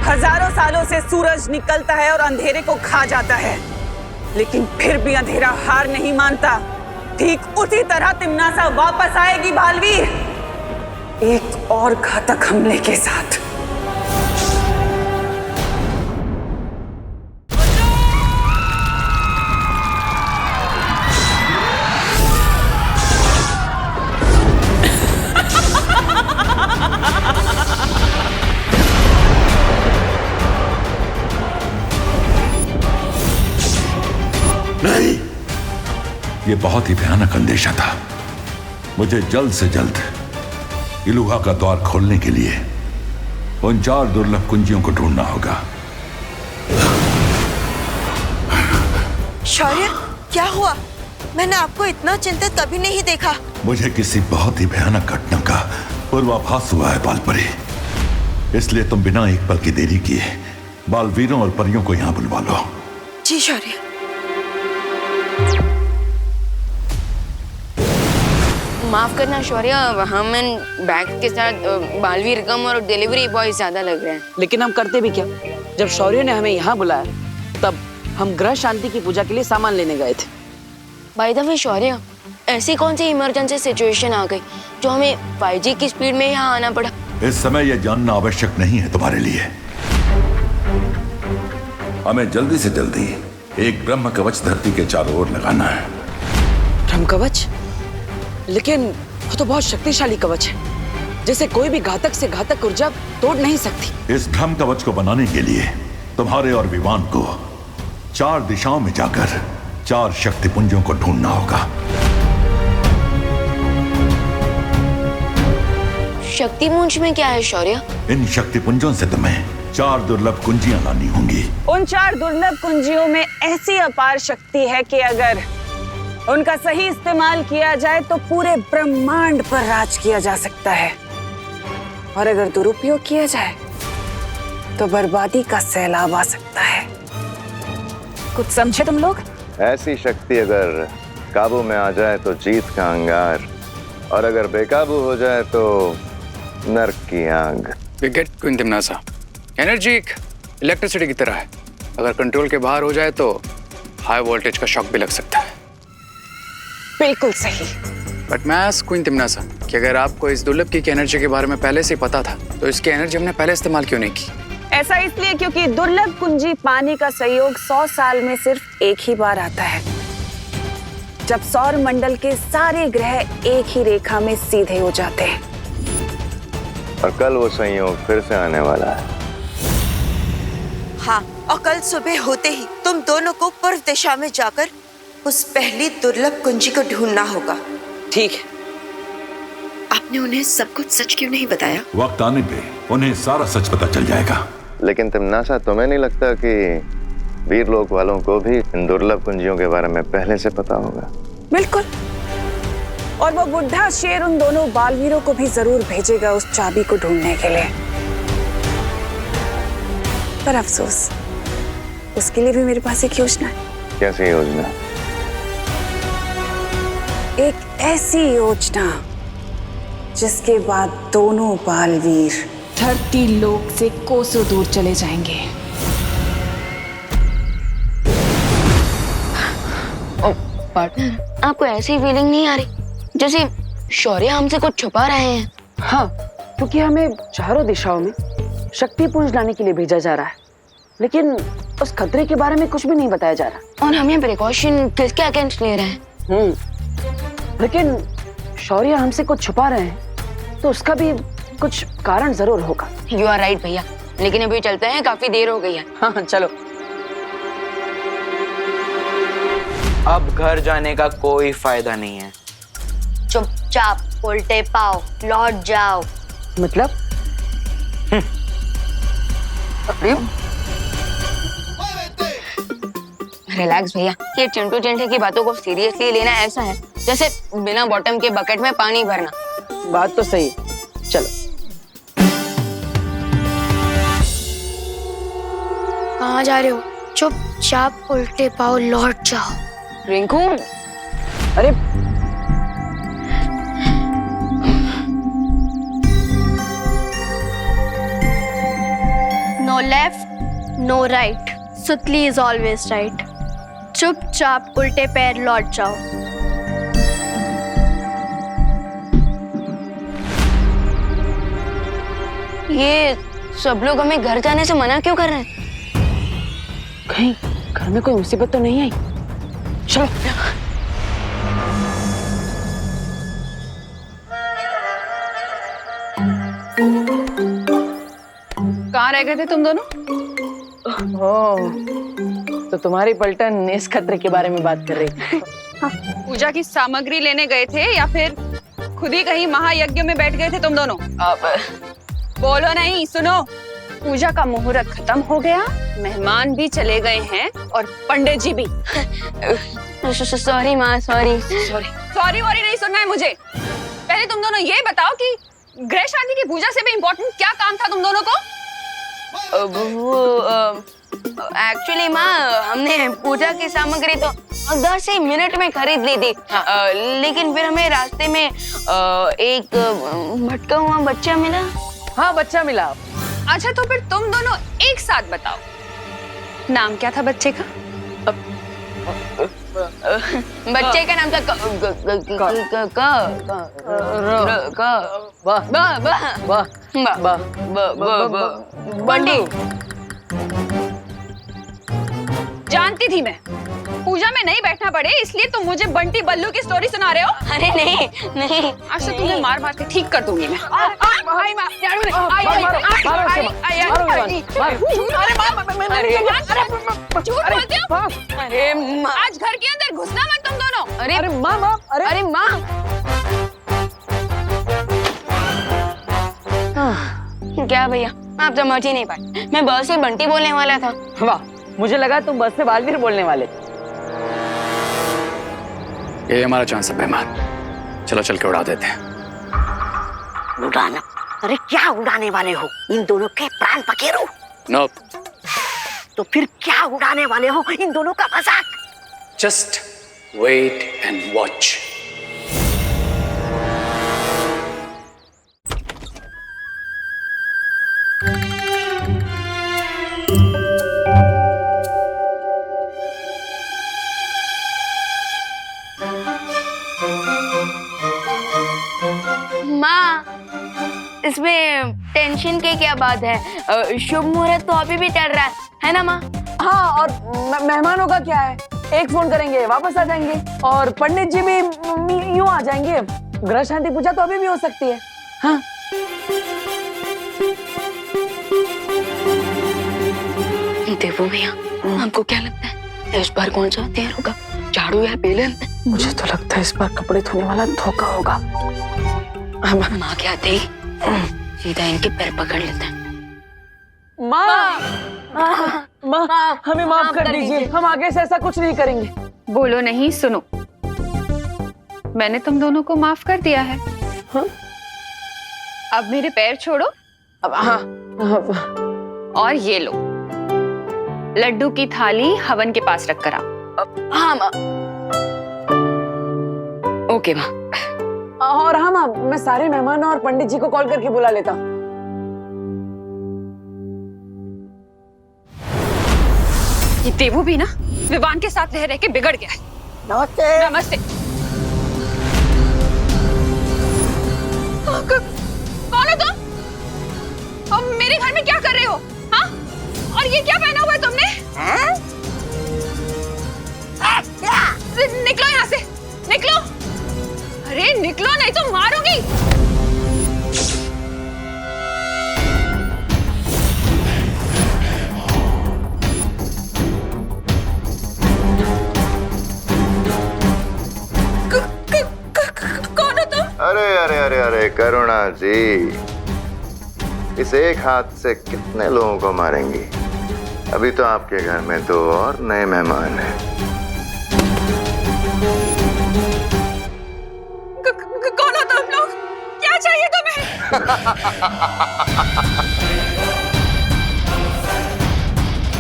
हजारों सालों से सूरज निकलता है और अंधेरे को खा जाता है, लेकिन फिर भी अंधेरा हार नहीं मानता। ठीक उसी तरह तिम्नासा वापस आएगी बालवीर, एक और घातक हमले के साथ। नहीं, ये बहुत ही भयानक अंदेशा था। मुझे जल्द से जल्द इलुहा का द्वार खोलने के लिए उन 4 दुर्लभ कुंजियों को ढूंढना होगा। शौर्य, क्या हुआ? मैंने आपको इतना चिंतित कभी नहीं देखा। मुझे किसी बहुत ही भयानक घटना का पूर्वाभास हुआ है बालपरी, इसलिए तुम बिना एक पल की देरी किए बालवीरों और परियों को यहाँ बुलवा लो। जी शौर्य। माफ करना शौर्य, हम इन बैग के साथ बालवीर कम और डिलीवरी बॉय ज्यादा लग रहे हैं। लेकिन हम करते भी क्या? जब शौर्य ने हमें यहाँ बुलाया तब हम ग्रह शांति की पूजा के लिए सामान लेने गए थे। बाय द वे शौर्य, ऐसी कौन सी इमरजेंसी सिचुएशन आ गई जो हमें 5G की स्पीड में यहाँ आना पड़ा? इस समय यह जानना आवश्यक नहीं है तुम्हारे लिए। हमें जल्दी से जल्दी एक ब्रह्म कवच धरती के चारों ओर लगाना है। ब्रह्म कवच? लेकिन वो तो बहुत शक्तिशाली कवच है, जिसे कोई भी घातक से घातक ऊर्जा तोड़ नहीं सकती। इस ब्रह्म कवच को बनाने के लिए तुम्हारे और विवान को 4 दिशाओं में जाकर 4 शक्तिपुंजों को ढूंढना होगा। शक्तिपुंज में क्या है शौर्य? इन शक्तिपुंजों से तुम्हें 4 दुर्लभ कुंजियां लानी होंगी। उन 4 दुर्लभ कुंजियों में ऐसी अपार शक्ति है कि अगर उनका सही इस्तेमाल किया जाए तो पूरे ब्रह्मांड पर राज किया जा सकता है, और अगर दुरुपयोग किया जाए तो बर्बादी का सैलाब आ सकता है। कुछ समझे तुम लोग? ऐसी शक्ति अगर काबू में आ जाए तो जीत का अंगार, और अगर बेकाबू हो जाए तो नर्क की आग। विकेट क्वीन तिम्नासा, एनर्जी एक इलेक्ट्रिसिटी की तरह है। अगर कंट्रोल के बाहर हो जाए तो हाई वोल्टेज का शॉक भी लग सकता है। बिल्कुल सही। बट मैं क्वीन तिम्नासा कि अगर आपको इस दुर्लभ की एनर्जी के बारे में पहले से पता था तो इसकी एनर्जी हमने पहले इस्तेमाल क्यों नहीं की? ऐसा इसलिए क्योंकि दुर्लभ कुंजी पानी का संयोग 100 साल में सिर्फ एक ही बार आता है, जब सौर मंडल के सारे ग्रह एक ही रेखा में सीधे हो जाते हैं। और कल वो संयोग फिर से आने वाला है। हाँ, और कल सुबह होते ही तुम दोनों को पूर्व दिशा में जाकर उस पहली दुर्लभ कुंजी को ढूंढना होगा। ठीक है। आपने उन्हें सब कुछ सच क्यों नहीं बताया? वक्त आने पे उन्हें सारा सच पता चल जाएगा। लेकिन तिम्नासा, तुम्हें नहीं लगता कि वीरलोक वालों को भी इन दुर्लभ कुंजियों के बारे में पहले से पता होगा? बिल्कुल, और वो बुढ़ा शेर उन दोनों बालवीरों को भी जरूर भेजेगा उस चाबी को ढूंढने के लिए। पर अफसोस, उसके लिए भी मेरे पास एक योजना है। कैसी योजना? एक ऐसी योजना जिसके बाद दोनों बालवीर धरती लोक से कोसों दूर चले जाएंगे। पार्टनर, आपको ऐसी फीलिंग नहीं आ रही जैसे शौर्य हमसे कुछ छुपा रहे हैं? हाँ, क्योंकि हमें चारों दिशाओं में शक्तिपुंज लाने के लिए भेजा जा रहा है, लेकिन उस खतरे के बारे में कुछ भी नहीं बताया जा रहा। और हमें प्रिकॉशन किसके अगेंस्ट ले रहे हैं? लेकिन शौर्य हमसे कुछ छुपा रहे हैं तो उसका भी कुछ कारण जरूर होगा। यू आर राइट भैया, लेकिन अभी चलते हैं, काफी देर हो गई है। हाँ चलो। अब घर जाने का कोई फायदा नहीं है। चुपचाप उल्टे पाओ लौट जाओ। मतलब? रिलैक्स भैया, ये चिंटू चिंटे की बातों को सीरियसली लेना ऐसा है जैसे बिना बॉटम के बकेट में पानी भरना। बात तो सही, चलो। कहाँ जा रहे हो? चुपचाप उल्टे पाओ लौट जाओ। रिंकू, अरे नोले नो राइट, सुतली इज ऑलवेज राइट। चुपचाप उल्टे पैर लौट जाओ। ये सब लोग हमें घर जाने से मना क्यों कर रहे हैं? कहीं घर में कोई मुसीबत तो नहीं आई? चलो। कहाँ रह गए थे तुम दोनों? तो तुम्हारी पलटन इस खतरे के बारे में बात कर रही थी। पूजा की सामग्री लेने गए थे या फिर खुद ही कहीं महायज्ञ में बैठ गए थे तुम दोनों? बोलो नहीं, सुनो। पूजा का मुहूर्त खत्म हो गया, मेहमान भी चले गए हैं और पंडित जी भी। सॉरी माँ, सॉरी। सॉरी वॉरी नहीं सुनना है मुझे। पहले तुम दोनों ये बताओ कि गृह शांति की पूजा से भी इम्पोर्टेंट क्या काम था तुम दोनों को? एक्चुअली माँ, हमने पूजा की सामग्री तो 10 ही मिनट में खरीद ली थी। लेकिन फिर हमें रास्ते में एक भटका हुआ बच्चा मिला। हाँ, बच्चा मिला। अच्छा, तो फिर तुम दोनों एक साथ बताओ, नाम क्या था बच्चे का? बच्चे का नाम था बंटी। जानती थी मैं पूजा में नहीं बैठना पड़े, इसलिए तुम मुझे बंटी बल्लू की स्टोरी सुना रहे हो। अरे नहीं नहीं, आज तो तुम्हें मार मार के ठीक कर दूंगी मैं। अरे माँ, आज घर के अंदर घुसना मत तुम दोनों। अरे माँ, अरे माँ। क्या भैया, आप समझ ही नहीं पाए, मैं बस से बंटी बोलने वाला था। वाह, मुझे लगा तुम बस से बालवीर बोलने वाले। ये हमारा चांस है मेहमान, चलो चल के उड़ा देते हैं। उड़ाना? अरे क्या उड़ाने वाले हो? इन दोनों के प्राण पखेरु? नोप। तो फिर क्या उड़ाने वाले हो? इन दोनों का मजाक। Just wait and watch. इसमें टेंशन की क्या बात है? शुभ मुहूर्त तो अभी भी चल रहा है ना माँ? हाँ, और मेहमानों का क्या है? एक फोन करेंगे, वापस आ जाएंगे, और पंडित जी भी यूं आ जाएंगे। ग्रह शांति पूजा तो अभी भी हो सकती है। हाँ, देवो भैया, आपको क्या लगता है इस बार कौन सा हथियार होगा, झाड़ू या बेलन? मुझे तो लगता है इस बार कपड़े धोने वाला धोखा होगा। माँ के आते ही सीधा इनके पैर पकड़ लेते हैं। माँ, हमें माफ कर दीजिए, हम आगे से ऐसा कुछ नहीं करेंगे। बोलो नहीं, सुनो। मैंने तुम दोनों को माफ कर दिया है। हाँ? अब मेरे पैर छोड़ो। अब हाँ, और ये लो, लड्डू की थाली हवन के पास रख कर आओ। हाँ माँ। ओके माँ। और हाँ माँ, मैं सारे मेहमानों और पंडित जी को कॉल करके बुला लेता। ये देवू भी ना विवान के साथ रह रह के बिगड़ गया है। नमस्ते। नमस्ते। कौन हो तुम? और मेरे घर में क्या कर रहे हो? हाँ? और ये क्या पहना हुआ है तुमने? निकलो यहाँ से, निकलो। अरे निकलो, नहीं तो मारूंगी। कौन हो तुम? अरे अरे अरे अरे करुणा जी, इस एक हाथ से कितने लोगों को मारेंगी? अभी तो आपके घर में 2 और नए मेहमान हैं। कौन हो तुम लोग? क्या चाहिए तुम्हें?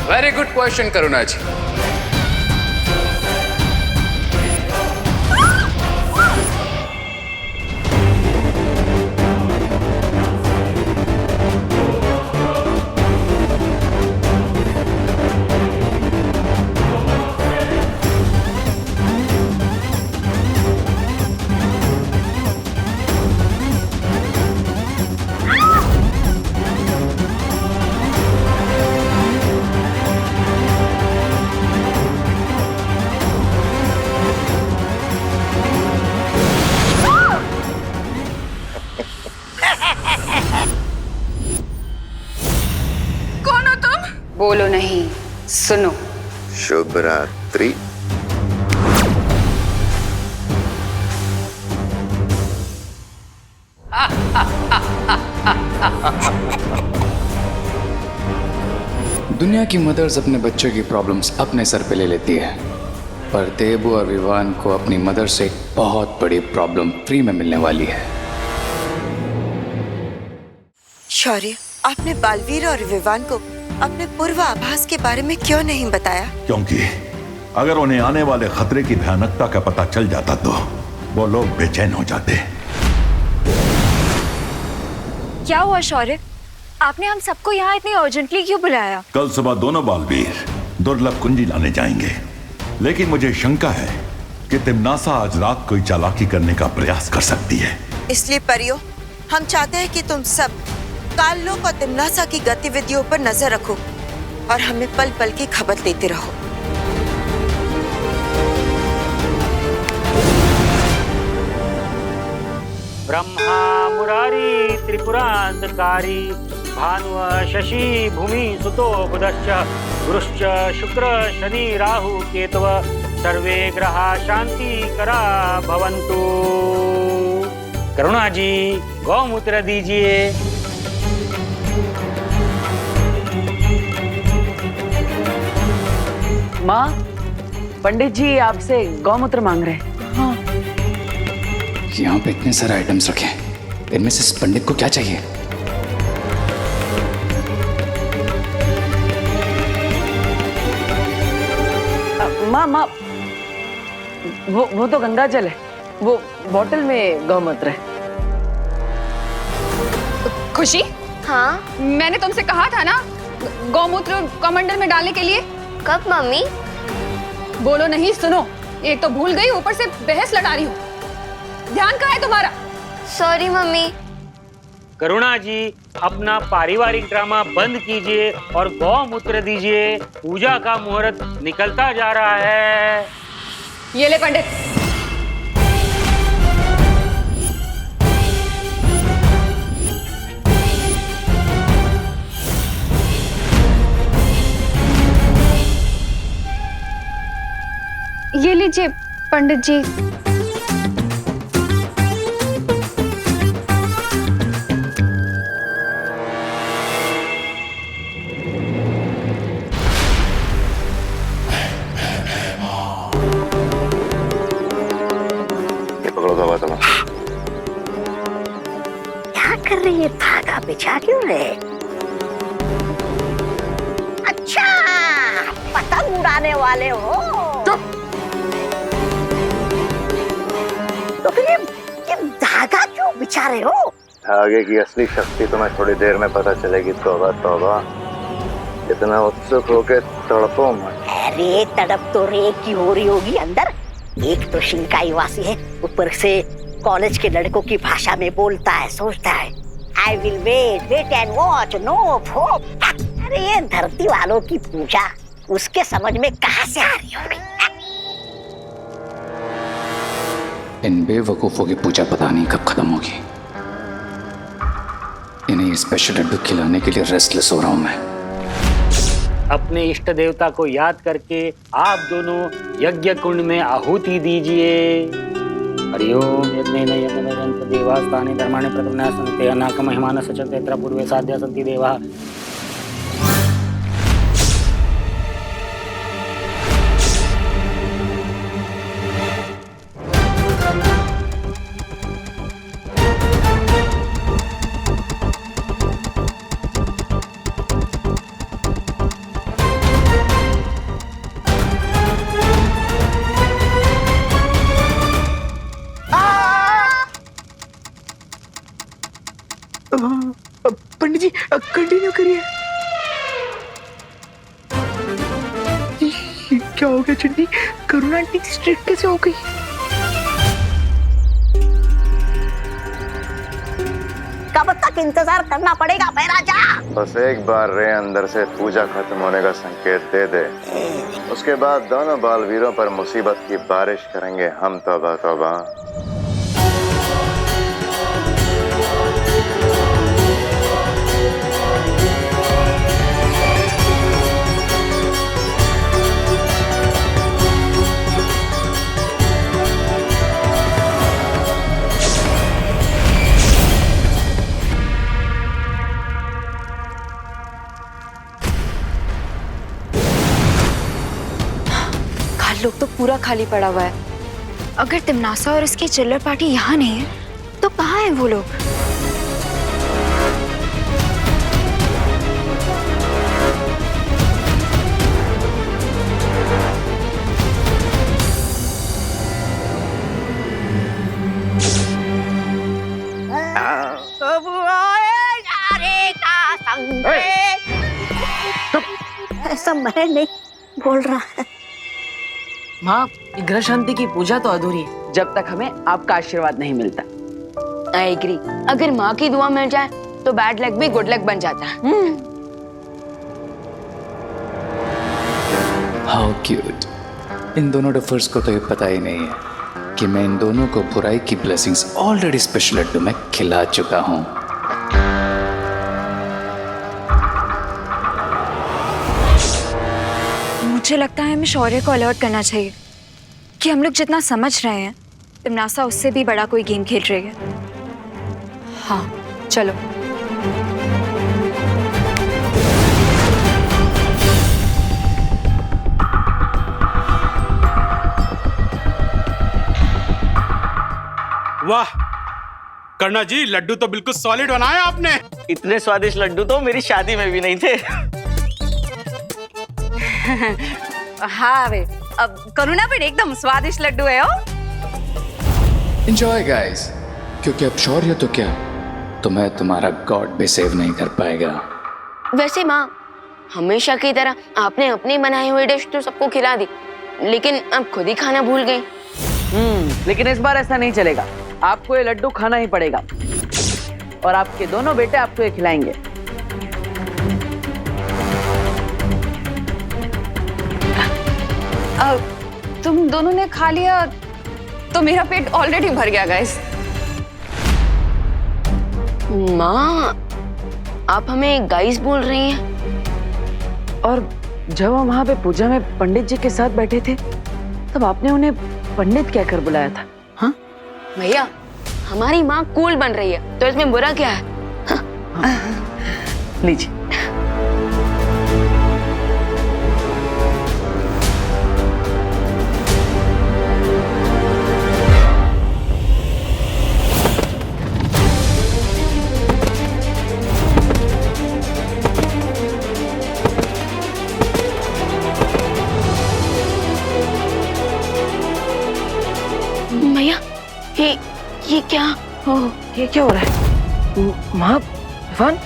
वेरी गुड क्वेश्चन करुणा जी। बोलो नहीं, सुनो। शुभ रात्रि। दुनिया की मदर्स अपने बच्चों की प्रॉब्लम्स अपने सर पे ले लेती है, पर देबू और विवान को अपनी मदर से एक बहुत बड़ी प्रॉब्लम फ्री में मिलने वाली है। शौर्य, आपने बालवीर और विवान को अपने पूर्वाभास के बारे में क्यों नहीं बताया? क्योंकि अगर उन्हें आने वाले खतरे की भयानकता का पता चल जाता तो वो लोग बेचैन हो जाते। क्या हुआ शौर्य? आपने हम सबको यहाँ इतनी अर्जेंटली क्यों बुलाया? कल सुबह दोनों बालवीर दुर्लभ कुंजी लाने जाएंगे, लेकिन मुझे शंका है कि तिम्नासा आज रात कोई चालाकी करने का प्रयास कर सकती है। इसलिए परियो, हम चाहते हैं कि तुम सब काललोक और तिम्नासा की गतिविधियों पर नजर रखो और हमें पल पल की खबर देते रहो। ब्रह्मा मुरारी त्रिपुरांतकारी भानुव शशि भूमि सुतो बुधश्च गुरुश्च शुक्र शनि राहु केतव सर्वे ग्रहा शांति करा भवन्तु। करुणा जी, गौमूत्र दीजिए। माँ, पंडित जी आपसे गौमूत्र मांग रहे हैं। हाँ। यहाँ पे इतने सारे आइटम्स रखे हैं, इनमें से इस पंडित को क्या चाहिए? माँ, वो तो गंगा जल है, वो बोतल में गौमूत्र है। खुशी, हाँ, मैंने तुमसे कहा था ना गौमूत्र कमंडल में डालने के लिए। कब मम्मी? बोलो नहीं, सुनो। एक तो भूल गई, ऊपर से बहस लड़ा रही हूँ। ध्यान कहाँ है तुम्हारा? Sorry mummy. करुणा जी, अपना पारिवारिक ड्रामा बंद कीजिए और गौमूत्र दीजिए। पूजा का मुहूर्त निकलता जा रहा है। ये ले पंडित। ये लीजिए पंडित जी। क्या कर रही है? धागा बिछा क्यों रहे? अच्छा, पतंग उड़ाने वाले हो? तो फिर ये धागा क्यों बिछा रहे हो? धागे की असली शक्ति तुम्हें थोड़ी देर में पता चलेगी। तौबा तौबा, इतना उत्सुक होके तड़पो मत। अरे तड़प तो रेत की हो रही होगी अंदर। एक तो शिंकाई वासी है, ऊपर से कॉलेज के लड़कों की भाषा में बोलता है, सोचता है I will wait and watch, no hope. अरे ये धरती वालों की पूजा उसके समझ में कहाँ से आ रही होगी? इन बेवकूफों की पूजा पता नहीं कब खत्म होगी। इन्हें स्पेशल लड्डू खिलाने के लिए रेस्टलेस हो रहा हूं मैं। अपने इष्ट देवता को याद करके आप दोनों यज्ञ कुंड में आहुति दीजिए। हरिओम यज्ञेन यज्ञनयन्त देवास्तानि धर्माणि प्रथमना सन्ति अनाक महिमान सचन्ते यत्र पूर्वे साध्या सन्ति देवाः। पंडित जी कंटिन्यू करिए। क्या हो गया चंडी? करुणा आंटी स्ट्रिक्ट कैसे हो गई? कब तक इंतजार करना पड़ेगा महाराजा? बस एक बार रे अंदर से पूजा खत्म होने का संकेत दे दे, उसके बाद दोनों बालवीरों पर मुसीबत की बारिश करेंगे हम। तौबा तौबा। पूरा खाली पड़ा हुआ है। अगर तिमनासा और इसकी चिल्लर पार्टी यहाँ नहीं है तो कहाँ है वो लोग? ऐसा मैं नहीं बोल रहा है। माँ, ग्रह शांति की पूजा तो अधूरी है जब तक हमें आपका आशीर्वाद नहीं मिलता। I agree. अगर माँ की दुआ मिल जाए तो बैड लक भी गुड लक बन जाता है। How cute. इन दोनों डफर्स को तो ये पता ही नहीं है कि मैं इन दोनों को बुराई की ब्लेसिंग्स ऑलरेडी स्पेशल लड्डू में खिला चुका हूँ। मुझे लगता है हमें शौर्य को अलर्ट करना चाहिए कि हम लोग जितना समझ रहे हैं तिमनासा उससे भी बड़ा कोई गेम खेल रही है। हाँ चलो। वाह कर्णा जी, लड्डू तो बिल्कुल सॉलिड बनाए आपने। इतने स्वादिष्ट लड्डू तो मेरी शादी में भी नहीं थे। हाँ वे, अब करुणा भी एकदम स्वादिष्ट लड्डू है। एंजॉय गाइस, क्योंकि अब शौर्य तो क्या, तुम्हें तुम्हारा गॉड भी सेव नहीं कर पाएगा। वैसे माँ, हमेशा की तरह आपने अपनी बनाई हुई डिश तो सबको खिला दी, लेकिन अब खुद ही खाना भूल गई। लेकिन इस बार ऐसा नहीं चलेगा। आपको ये लड्डू खाना ही पड़ेगा और आपके दोनों बेटे आपको ये खिलाएंगे। तुम दोनों ने खा लिया तो मेरा पेट ऑलरेडी भर गया गाइस। माँ, आप हमें गाइस बोल रही हैं? और जब हम वहाँ पे पूजा में पंडित जी के साथ बैठे थे तब आपने उन्हें पंडित कहकर बुलाया था। हाँ भैया, हमारी माँ कूल बन रही है तो इसमें बुरा क्या है? हाँ। लीजिए। भैया, ये क्या? ओह, ये क्या हो रहा है? माँ, इवान?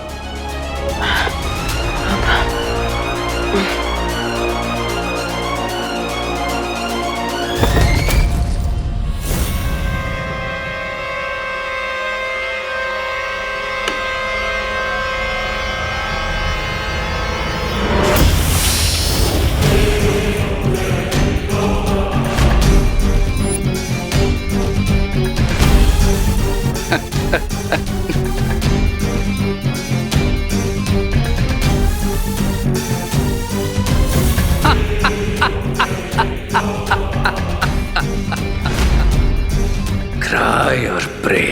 क्राई और प्रे,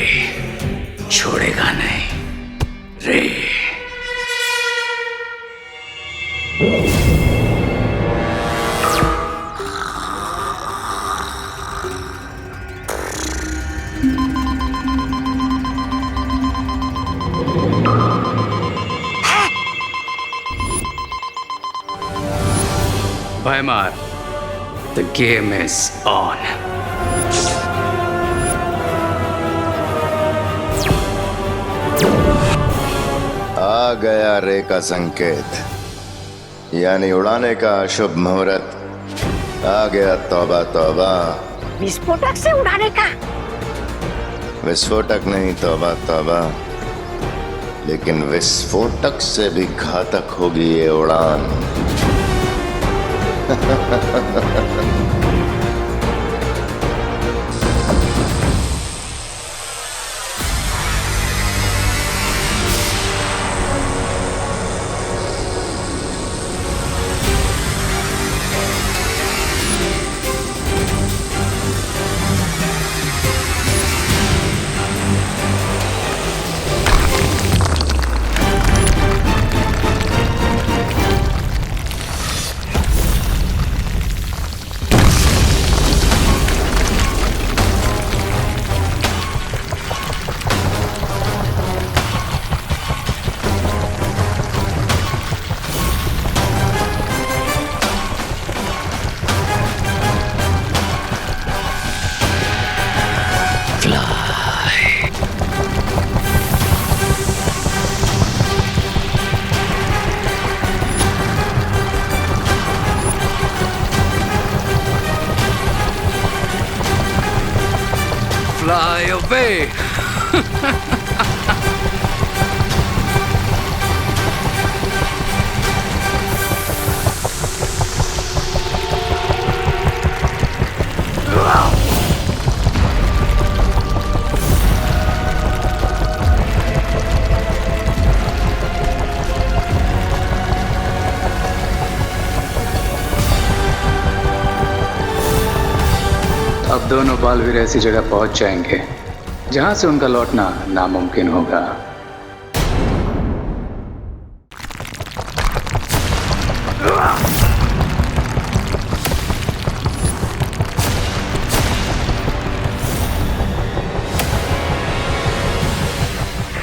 छोड़ेगा नहीं रे। Weimar, the game is on. आ गया रे का संकेत, यानी उड़ाने का शुभ मुहूर्त। आ गया तौबा तौबा। विस्फोटक से उड़ाने का? विस्फोटक नहीं, तौबा तौबा। लेकिन विस्फोटक से भी घातक होगी ये उड़ान। वे। अब दोनों बालवीर ऐसी जगह पहुंच जाएंगे जहां से उनका लौटना नामुमकिन होगा।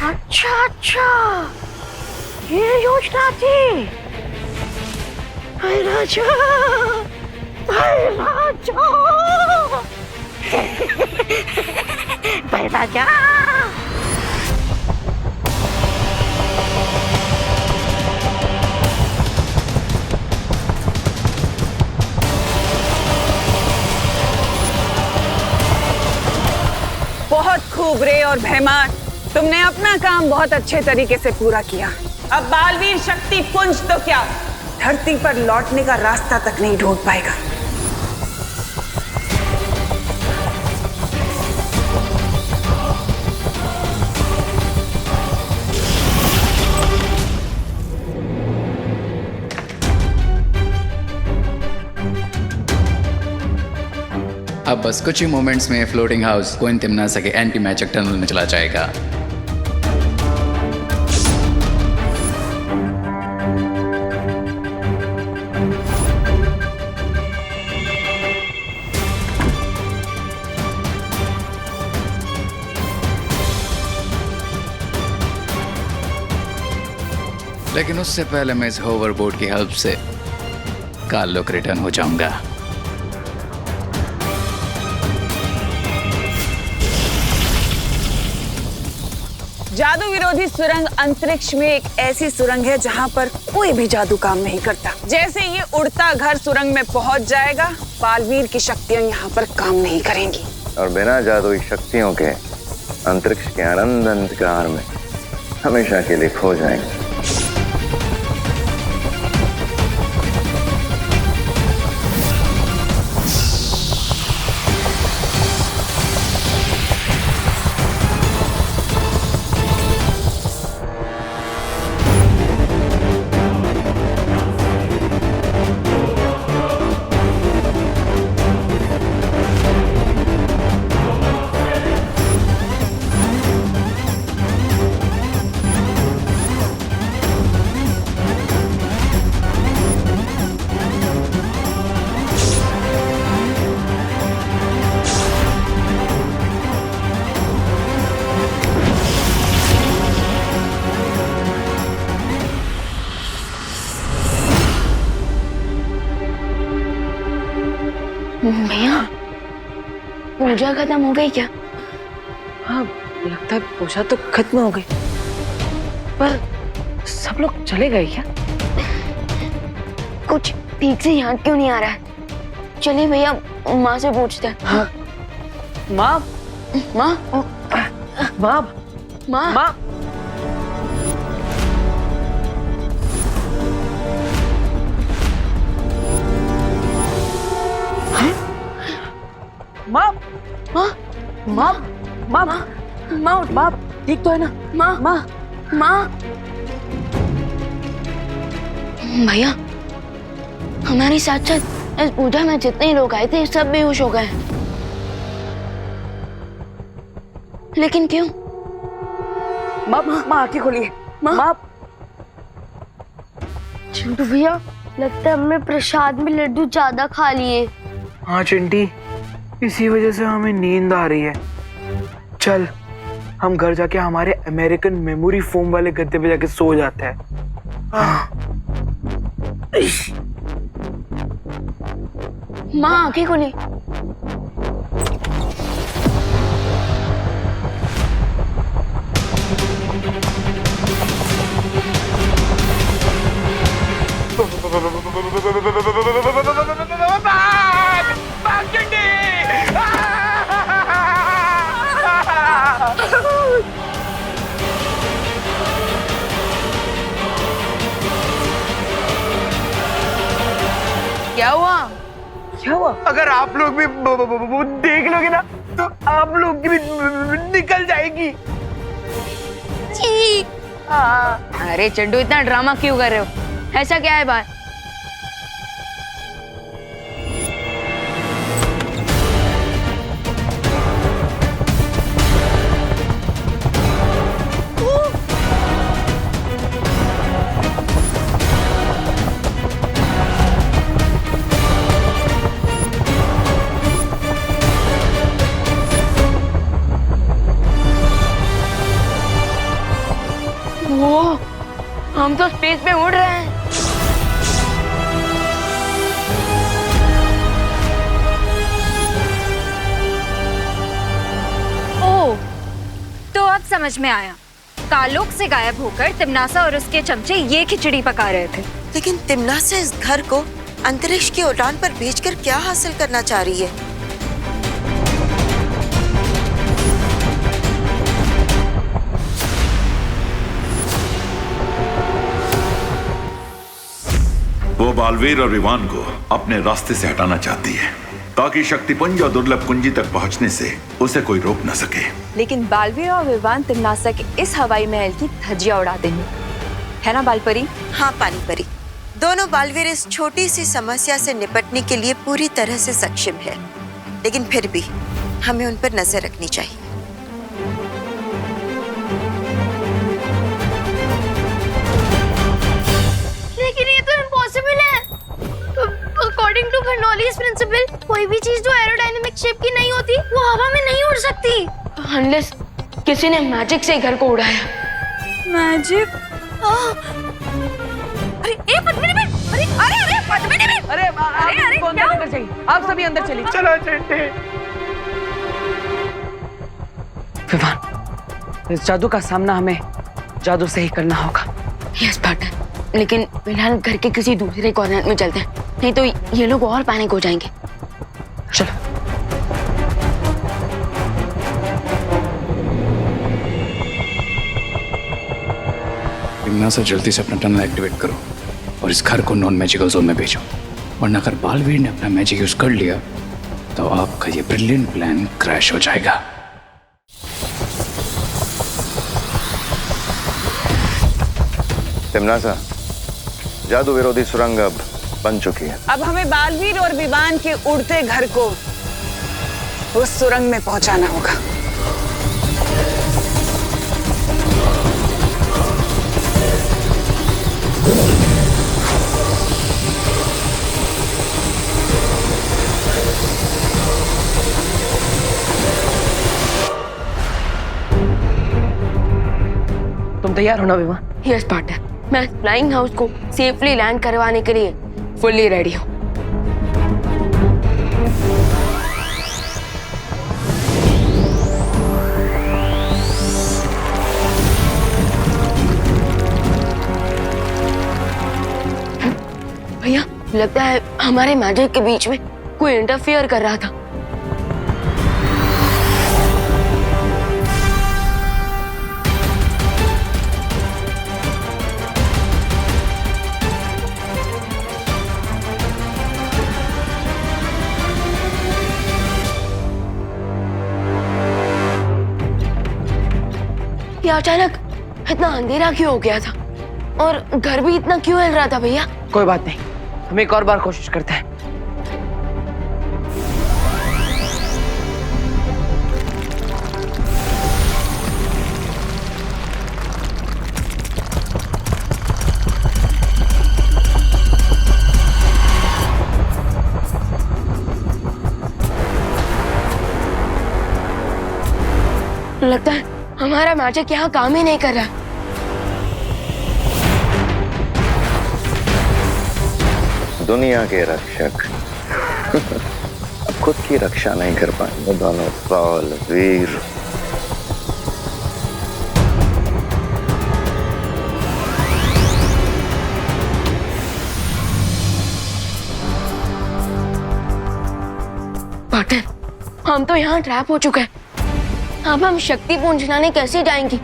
अच्छा, ये योजना थी। भाई राजा, भाई राजा, भाई राजा। बहुत खूब रे और भैमान, तुमने अपना काम बहुत अच्छे तरीके से पूरा किया। अब बालवीर शक्ति पुंज तो क्या, धरती पर लौटने का रास्ता तक नहीं ढूंढ पाएगा। अब बस कुछ ही मोमेंट्स में फ्लोटिंग हाउस कोइन तिम्नासा के एंटी मैजिक टनल में चला जाएगा। लेकिन उससे पहले मैं इस होवरबोर्ड की हेल्प से काल्लोक रिटर्न हो जाऊंगा। जादू विरोधी सुरंग अंतरिक्ष में एक ऐसी सुरंग है जहां पर कोई भी जादू काम नहीं करता। जैसे ये उड़ता घर सुरंग में पहुंच जाएगा, बालवीर की शक्तियां यहाँ पर काम नहीं करेंगी और बिना जादुई शक्तियों के अंतरिक्ष के अनंत अंधकार में हमेशा के लिए खो जाएंगे। भैया, पूजा खत्म हो गई क्या? हाँ, लगता है पूजा तो खत्म हो गई, पर सब लोग चले गए क्या? कुछ ठीक से याद क्यों नहीं आ रहा है? चलिए भैया, माँ से पूछते हैं। हाँ। माँ, माँ, माँ, माँ, माँ। माँ, माँ, माँ, माँ, माँ उठ, माँ, ठीक तो है ना? माँ, माँ, माँ। भैया, हमारे साथ साथ इस पूजा में जितने लोग आए थे सब बेहोश हो गए। लेकिन क्यों? माँ, माँ आंखें खोलिए। माँ, चिंटू भैया, लगता है हमने प्रसाद में लड्डू ज्यादा खा लिए। हाँ चिंटी, इसी वजह से हमें नींद आ रही है। चल, हम घर जाके हमारे अमेरिकन मेमोरी फोम वाले गद्दे पे जाके सो जाते हैं। माँ आंखें खोली। हुआ? अगर आप लोग भी देख लोगे ना तो आप लोग की भी निकल जाएगी। अरे चड्डू, इतना ड्रामा क्यों कर रहे हो? ऐसा क्या है बात? वो हम तो स्पेस में उड़ रहे हैं। ओह, तो अब समझ में आया। कालोक से गायब होकर तिमनासा और उसके चमचे ये खिचड़ी पका रहे थे। लेकिन तिमनासा इस घर को अंतरिक्ष की उड़ान पर भेजकर क्या हासिल करना चाह रही है? वो बालवीर और विवान को अपने रास्ते से हटाना चाहती है ताकि शक्तिपुंज और दुर्लभ कुंजी तक पहुंचने से उसे कोई रोक न सके। लेकिन बालवीर और विवान तिमनासा के इस हवाई महल की धज्जियां उड़ा देंगे, है ना बालपरी? हाँ पानी परी, दोनों बालवीर इस छोटी सी समस्या से निपटने के लिए पूरी तरह से सक्षम है, लेकिन फिर भी हमें उन पर नजर रखनी चाहिए। लेकिन ये तो इम्पॉसिबल है। अकॉर्डिंग टू बर्नौलीज प्रिंसिपल, कोई भी चीज जो एरोडायनेमिक शेप की नहीं होती वो हवा में नहीं उड़ सकती। अनलेस किसी ने मैजिक से घर को उड़ाया। मैजिक? अरे ए पद्मिनी बेन, अरे पद्मिनी बेन, अरे आपको अंदर लेकर जाइए, आप सभी अंदर चलिए। चलो चलते। विवान, इस जादू का सामना हमें जादू से ही करना होगा। यस पार्टनर, लेकिन फिलहाल घर के किसी दूसरे कॉर्नर में चलते हैं, नहीं तो ये लोग और पैनिक हो जाएंगे। चलो। तिमनासा, जल्दी से अपना टनल एक्टिवेट करो और इस घर को नॉन मैजिकल जोन में भेजो, वरना अगर बालवीर ने अपना मैजिक यूज कर लिया तो आपका ये ब्रिलियंट प्लान क्रैश हो जाएगा। तिमनासा, जादू विरोधी सुरंग अब बन चुकी है। अब हमें बालवीर और विवान के उड़ते घर को उस सुरंग में पहुंचाना होगा। तुम तैयार हो ना विवान? यस पार्टनर, मैं फ्लाइंग हाउस को सेफली लैंड करवाने के लिए फुल्ली रेडी हूँ। भैया, लगता है हमारे मैजिक के बीच में कोई इंटरफियर कर रहा था। ये अचानक इतना अंधेरा क्यों हो गया था और घर भी इतना क्यों हिल रहा था भैया? कोई बात नहीं, हम एक और बार कोशिश करते हैं। लगता है हमारा मैजिक यहाँ काम ही नहीं कर रहा। दुनिया के रक्षक अब खुद की रक्षा नहीं कर पाएंगे दोनों बालवीर। पार्टनर, हम तो यहाँ ट्रैप हो चुके हैं। अब हम शक्तिपुंज लाने कैसे जाएंगी?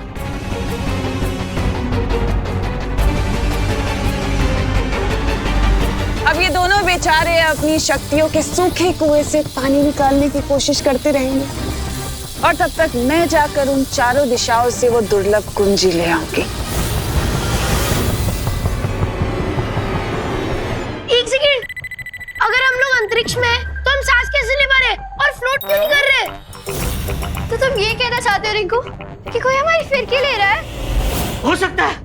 अब ये दोनों बेचारे अपनी शक्तियों के सूखे कुएं से पानी निकालने की कोशिश करते रहेंगे और तब तक मैं जाकर उन चारों दिशाओं से वो दुर्लभ कुंजी ले आऊंगी। एक सेकंड, अगर हम लोग अंतरिक्ष में हैं, तो हम सांस कैसे ले पा रहे और फ्लोट क्यों नहीं कर रहे? तो तुम ये कहना चाहते हो रिंकू कि कोई हमारी फिरकी ले रहा है? हो सकता है,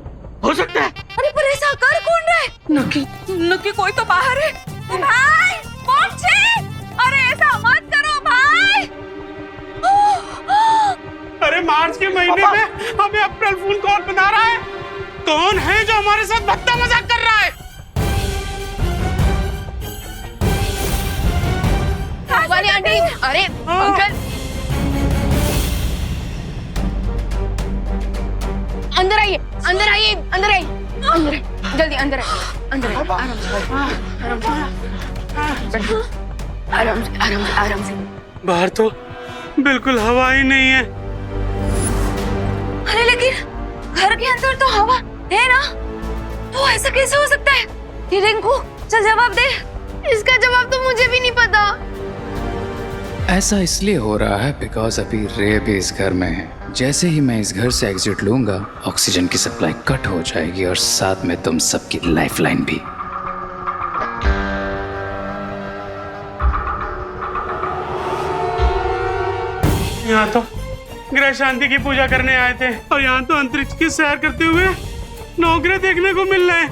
हो सकता है। अरे पर ऐसा कर कौन रहा है? नक्की कोई तो बाहर है। भाई पहुंचे, अरे ऐसा मत करो भाई। अरे मार्च के महीने में हमें अप्रैल फूल कौन बना रहा है? कौन है जो हमारे साथ भद्दा मजाक कर रहा है? वाली आंटी, अरे अंकल, अंदर आइए, अंदर आइए, अंदर आइए, अंदर जल्दी अंदर आइए, अंदर आइए, आराम से, आराम से, आराम से, आराम से। बाहर तो बिल्कुल हवा ही नहीं है। अरे लेकिन घर के अंदर तो हवा है ना, तो ऐसा कैसे हो सकता है? रिंकू चल जवाब दे। इसका जवाब तो मुझे भी नहीं पता। ऐसा इसलिए हो रहा है बिकॉज अभी रे भी इस घर में है। जैसे ही मैं इस घर से एग्जिट लूंगा, ऑक्सीजन की सप्लाई कट हो जाएगी और साथ में तुम सबकी लाइफलाइन भी। यहाँ तो ग्रह शांति की पूजा करने आए थे और यहाँ तो अंतरिक्ष की सैर करते हुए नौग्रह देखने को मिल रहे हैं।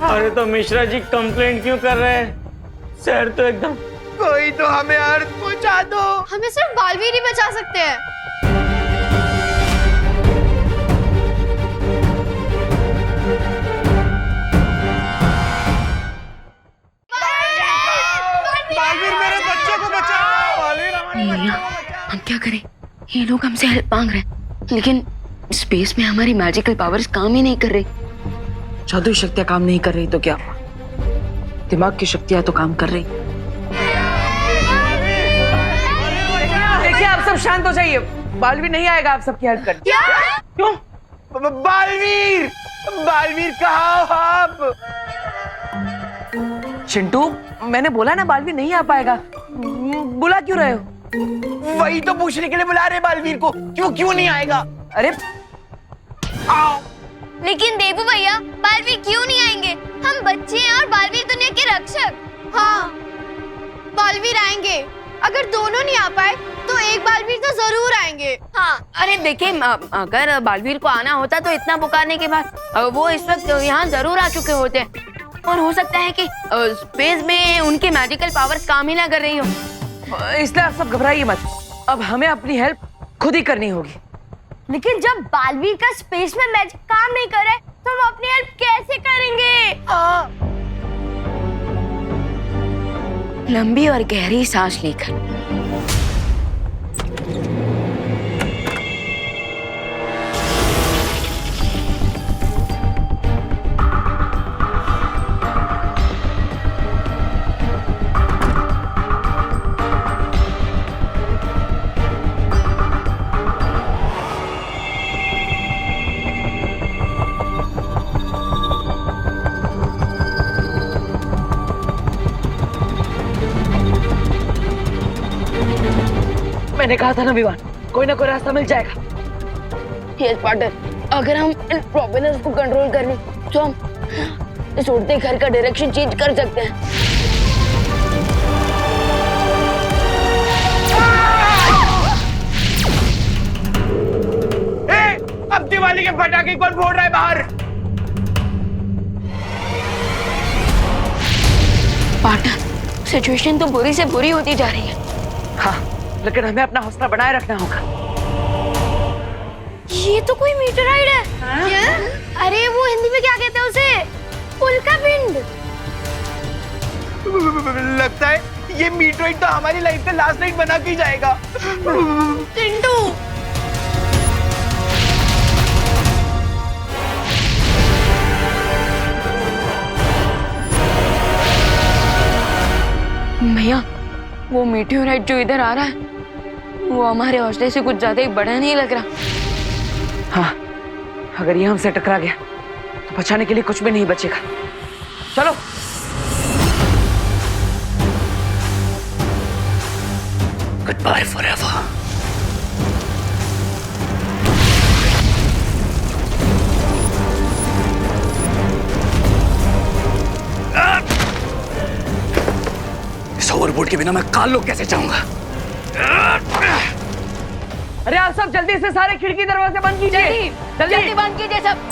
अरे तो मिश्रा जी कंप्लेंट क्यों कर रहे हैं? सैर तो एकदम। कोई तो हमें अर्थ पहुंचा दो। हमें सिर्फ बालवीर ही बचा सकते हैं। बालवीर मेरे बच्चे को बचाओ। बालवीर हमारे बच्चे को बचाओ। हम क्या करें? ये लोग हमसे हेल्प मांग रहे हैं, लेकिन स्पेस में हमारी मैजिकल पावर्स काम ही नहीं कर रही। जादुई शक्तियां काम नहीं कर रही तो क्या? दिमाग की शक्तियां तो काम कर रही। देखिए आप सब शांत हो जाइए, बालवीर नहीं आएगा आप सबकी हेल्प करने। क्यों? बालवीर, बालवीर कहाँ हो आप? चिंटू, मैंने बोला ना बालवीर नहीं आ पाएगा। बुला क्यों रहे हो? वही तो पूछने के लिए बुला रहे बालवीर को, क्यों नहीं आएगा? अरे आओ। लेकिन देवू भैया, बालवीर क्यों नहीं आएंगे? हम बच्चे हैं और बालवीर दुनिया के रक्षक। हाँ, बालवीर आएंगे। अगर दोनों नहीं आ पाए तो एक बालवीर तो जरूर आएंगे। हाँ। अरे देखिए, अगर बालवीर को आना होता तो इतना पुकारने के बाद वो इस वक्त यहाँ जरूर आ चुके होते, और हो सकता है कि स्पेस में उनके मैजिकल पावर्स काम ही ना कर रही हो। इसलिए आप सब घबराइए मत, अब हमें अपनी हेल्प खुद ही करनी होगी। लेकिन जब बालवीर का स्पेस में मैजिक काम नहीं करे तो हम अपनी हेल्प कैसे करेंगे? लंबी और गहरी सांस लेकर मैंने कहा था ना विवान, कोई ना कोई रास्ता मिल जाएगा। यस पार्टनर, अगर हम इन प्रोपेलर्स को कंट्रोल कर लें तो हम इस उड़ते घर का डायरेक्शन चेंज कर सकते हैं। अब दिवाली के पटाखे कौन फोड़ रहा है बाहर? पार्टनर, सिचुएशन तो बुरी से बुरी होती जा रही है। हाँ, लेकिन हमें अपना हौसला बनाए रखना होगा। ये तो कोई मीटराइड है। क्या? अरे वो हिंदी में क्या कहते हैं उसे? उल्का पिंड। लगता है ये मीटराइड तो हमारी लाइफ का लास्ट नाइट बना के ही जाएगा। चिंटू, भैया, वो मीटियोराइट जो इधर आ रहा है वो हमारे हौसले से कुछ ज्यादा ही बड़ा नहीं लग रहा। हाँ, अगर ये हमसे टकरा गया तो बचाने के लिए कुछ भी नहीं बचेगा। चलो। Goodbye forever. इस ओवरबोर्ड के बिना मैं काल लोग कैसे जाऊंगा? अरे आप सब जल्दी से सारे खिड़की दरवाजे बंद कीजिए। जल्दी बंद कीजिए सब।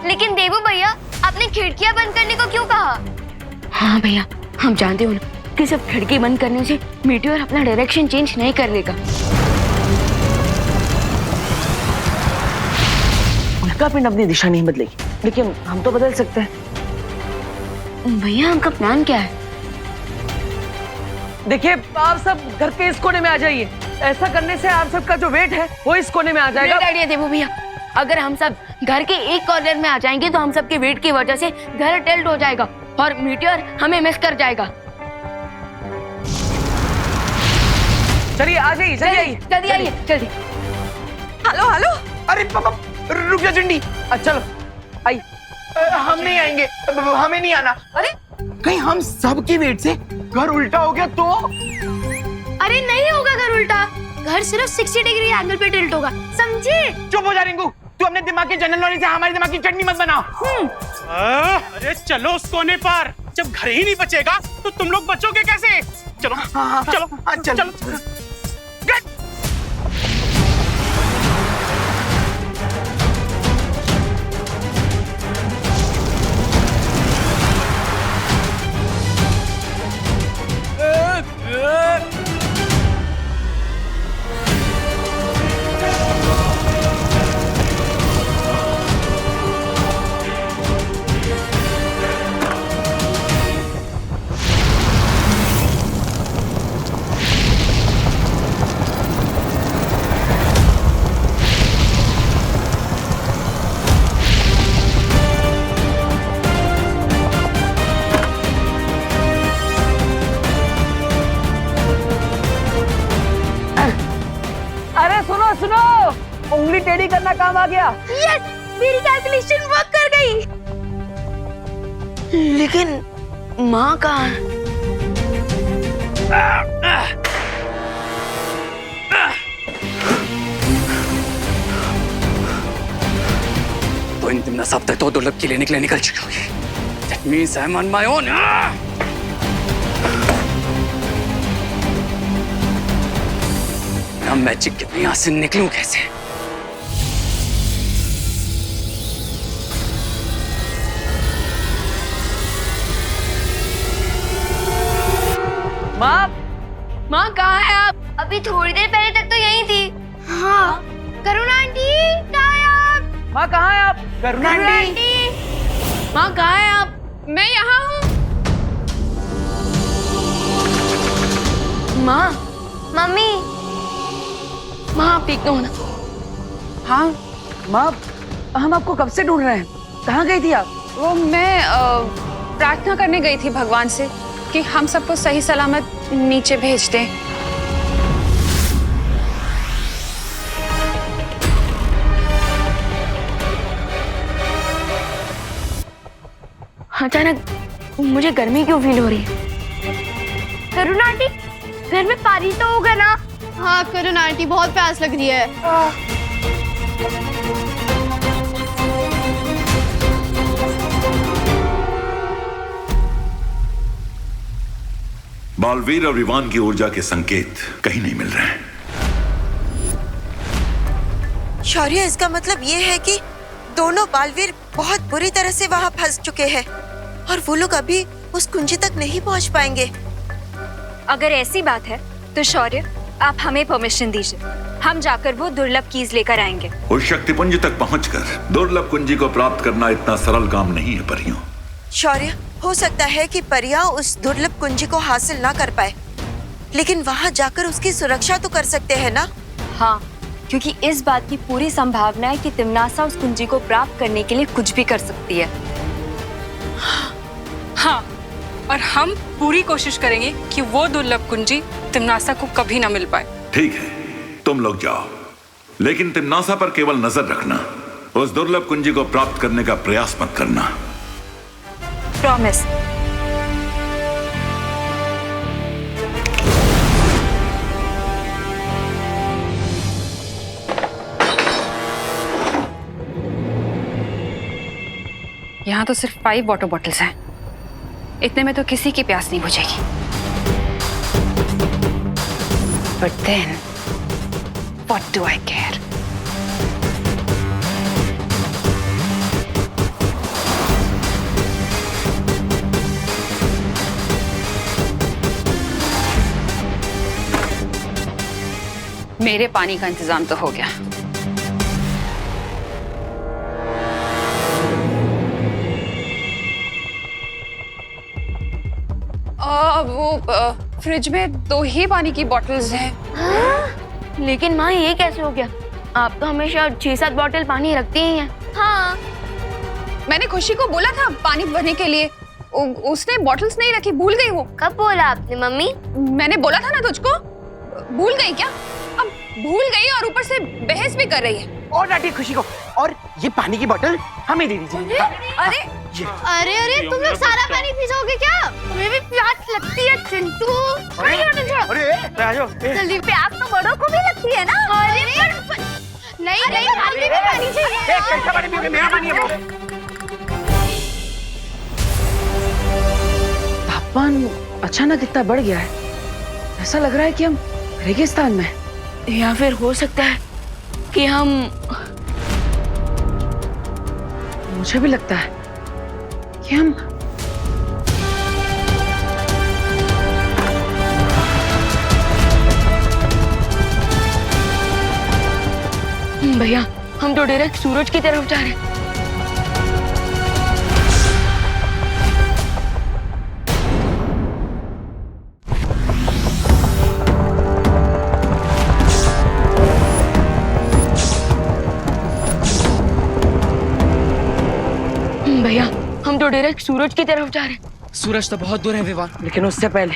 लेकिन देवू भैया, आपने खिड़कियां बंद करने को क्यों कहा? हाँ भैया, हम जानते हो ना कि सिर्फ खिड़की बंद करने से मीटियोर अपना डायरेक्शन चेंज नहीं कर लेगा। उल्का पिंड अपनी दिशा नहीं बदलेगी, लेकिन हम तो बदल सकते हैं। भैया आपका प्लान क्या है? देखिए, आप सब घर के इस कोने में आ जाइए। ऐसा करने से आप सबका जो वेट है वो इस कोने में आ जाएगा। ग्रेट आइडिया देवू भैया। अगर हम सब घर के एक कॉर्नर में आ जाएंगे तो हम सबके वेट की वजह से घर टिल्ट हो जाएगा और मीटियोर हमें मिस कर जाएगा। चलिए आ जाइए, जल्दी आइए, जल्दी। Hello hello. अरे पापा रुक जा चिंडी। चलो आई। हम नहीं आएंगे, हमें नहीं आना। अरे कहीं हम सब की वेट से घर उल्टा हो गया तो? अरे नहीं होगा घर उल्टा, घर सिर्फ 60 डिग्री एंगल पे टिल्ट होगा, समझे? चुप हो जा रिंकू, तू अपने दिमाग के जनरल नॉलेज से हमारे दिमाग की चटनी मत बना। अरे चलो उस कोने पर। जब घर ही नहीं बचेगा तो तुम लोग बचोगे कैसे? चलो चलो चलो। उंगली टेढ़ी करना काम आ गया। यस, मेरी कैलकुलेशन वर्क कर गई। लेकिन माँ कहाँ है? तो इन दिन सब तक तो दुर्लभ के लिए निकल चुकी होगी। That means I'm on my own. मैं मैजिक के यहाँ से निकलूं कैसे? माँ कहाँ है आप? अभी थोड़ी देर पहले तक तो यहीं थी। हाँ, करुणा आंटी कहाँ है आप? माँ कहाँ है आप? करुणा आंटी। माँ कहाँ है आप? मैं यहाँ हूँ। माँ, मम्मी। माँ आप ठीक तो हो ना? हाँ माँ, हम आपको कब से ढूंढ रहे हैं। कहाँ गई थी आप? वो मैं प्रार्थना करने गई थी भगवान से कि हम सबको सही सलामत नीचे भेज दें। अचानक मुझे गर्मी क्यों फील हो रही है? करुणा आंटी, घर में पानी तो होगा ना? हाँ करुणा आंटी, बहुत प्यास लग रही है। बालवीर और इवान की ऊर्जा के संकेत कहीं नहीं मिल रहे हैं। शौर्य, इसका मतलब ये है कि दोनों बालवीर बहुत बुरी तरह से वहाँ फंस चुके हैं और वो लोग अभी उस कुंजी तक नहीं पहुँच पाएंगे। अगर ऐसी बात है तो शौर्य, आप हमें परमिशन दीजिए, हम जाकर वो दुर्लभ कीज लेकर आएंगे। उस शक्तिपुंज तक पहुंचकर दुर्लभ कुंजी को प्राप्त करना इतना सरल काम नहीं है परियों। शौर्य, हो सकता है कि परियां उस दुर्लभ कुंजी को हासिल ना कर पाए, लेकिन वहां जाकर उसकी सुरक्षा तो कर सकते हैं ना? हाँ, क्योंकि इस बात की पूरी संभावना है कि तिम्नासा उस कुंजी को प्राप्त करने के लिए कुछ भी कर सकती है। हाँ, और हम पूरी कोशिश करेंगे कि वो दुर्लभ कुंजी तिम्नासा को कभी ना मिल पाए। ठीक है, तुम लोग जाओ, लेकिन तिम्नासा पर केवल नजर रखना, उस दुर्लभ कुंजी को प्राप्त करने का प्रयास मत करना। प्रॉमिस। यहाँ तो सिर्फ 5 वाटर बॉटल्स हैं। इतने में तो किसी की प्यास नहीं बुझेगी। But then, what do I care? मेरे पानी का इंतजाम तो हो गया। वो फ्रिज में 2 ही पानी की बॉटल्स हैं। लेकिन माँ ये कैसे हो गया? आप तो हमेशा 6-7 बॉटल पानी रखती ही हैं। हाँ, मैंने खुशी को बोला था पानी भरने के लिए, उसने बॉटल्स नहीं रखी, भूल गई वो। कब बोला आपने मम्मी? मैंने बोला था ना तुझको, भूल गई क्या? अब भूल गई और ऊपर से बहस भी कर रही है। और डांटी खुशी को, और ये पानी की बोतल हमें दे दीजिए। अरे अरे अरे, तुम लोग सारा पानी पी जाओगे क्या? तुम्हें भी प्यास लगती है चिंटू? जल्दी, प्यास तो बड़ों को भी लगती है ना। अरे नहीं नहीं, हमें भी पानी चाहिए। कैसा पानी पियोगे? मेरा पानी है वो। तापमान अचानक इतना बढ़ गया है, ऐसा लग रहा है कि हम रेगिस्तान में, या फिर हो सकता है कि हम, मुझे भी लगता है कि हम भैया हम तो डायरेक्ट सूरज की तरफ जा रहे हैं। भैया हम तो डायरेक्ट सूरज की तरफ जा रहे हैं। सूरज तो बहुत दूर है विवान, लेकिन उससे पहले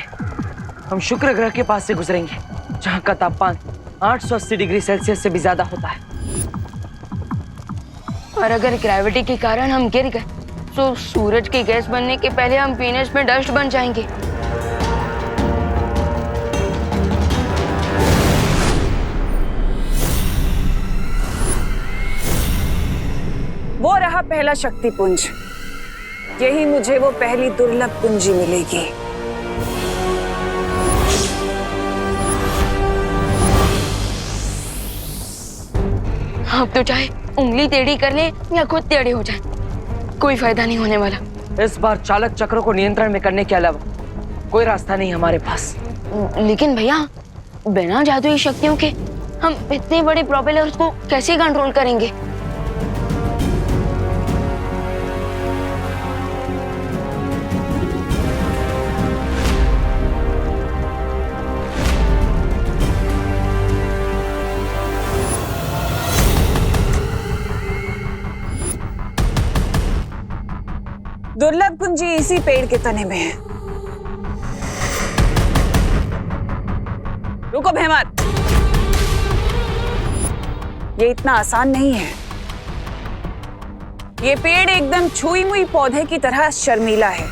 हम शुक्र ग्रह के पास से गुजरेंगे, जहाँ का तापमान 880 डिग्री सेल्सियस से भी ज्यादा होता है। और अगर ग्रेविटी के कारण हम गिर गए तो सूरज की गैस बनने के पहले हम वीनस में डस्ट बन जाएंगे। वो रहा पहला शक्तिपुंज। यही मुझे वो पहली दुर्लभ कुंजी मिलेगी। आप तो चाहे उंगली टेढ़ी कर ले या खुद टेढ़े हो जाए, कोई फायदा नहीं होने वाला। इस बार चालक चक्रों को नियंत्रण में करने के अलावा कोई रास्ता नहीं हमारे पास। लेकिन भैया बिना जादुई शक्तियों के हम इतने बड़े प्रोपेलर्स को कैसे कंट्रोल करेंगे? दुर्लभ कुंजी इसी पेड़ के तने में है। रुको भैमत, ये इतना आसान नहीं है। ये पेड़ एकदम छुई मुई पौधे की तरह शर्मीला है।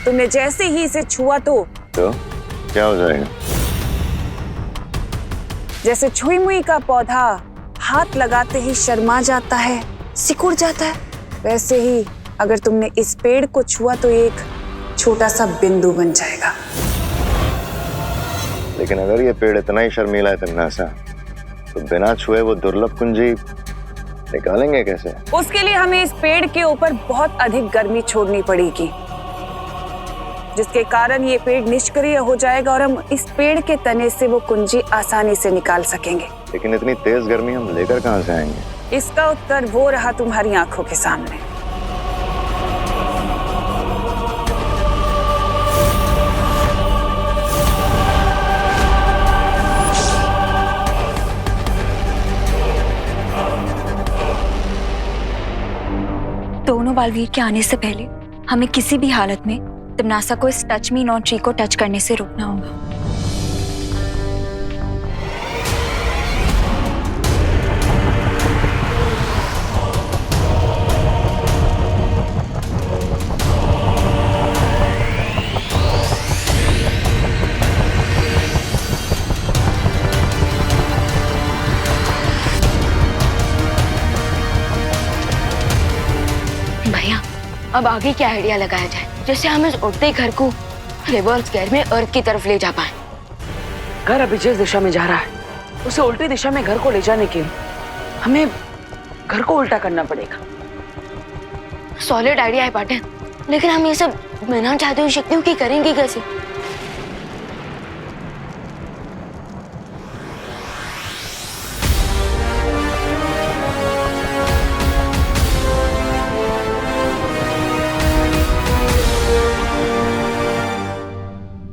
तुमने जैसे ही इसे छुआ तो क्या हो जाएगा? जैसे छुई मुई का पौधा हाथ लगाते ही शर्मा जाता है, सिकुड़ जाता है, वैसे ही अगर तुमने इस पेड़ को छुआ तो एक छोटा सा बिंदु बन जाएगा। लेकिन अगर ये पेड़ इतना ही शर्मीला है तिम्नासा, तो बिना छुए वो दुर्लभ कुंजी निकालेंगे कैसे? उसके लिए हमें इस पेड़ के ऊपर बहुत अधिक गर्मी छोड़नी पड़ेगी, जिसके कारण ये पेड़ निष्क्रिय हो जाएगा और हम इस पेड़ के तने से वो कुंजी आसानी से निकाल सकेंगे। लेकिन इतनी तेज गर्मी हम लेकर कहाँ से आएंगे? इसका उत्तर वो रहा तुम्हारी आंखों के सामने। दोनों बालवीर के आने से पहले हमें किसी भी हालत में तिम्नासा को इस टच मी नॉट ट्री को टच करने से रोकना होगा। अब आगे क्या आइडिया लगाया जाए जैसे हम इस उड़ते घर को रिवर्स गेयर में अर्थ की तरफ ले जा पाए। घर अभी जिस दिशा में जा रहा है उसे उल्टी दिशा में घर को ले जाने के लिए हमें घर को उल्टा करना पड़ेगा। सॉलिड आइडिया है पाटिल, लेकिन हम ये सब बिना चाहते हुए शक्तियों की करेंगे कैसे?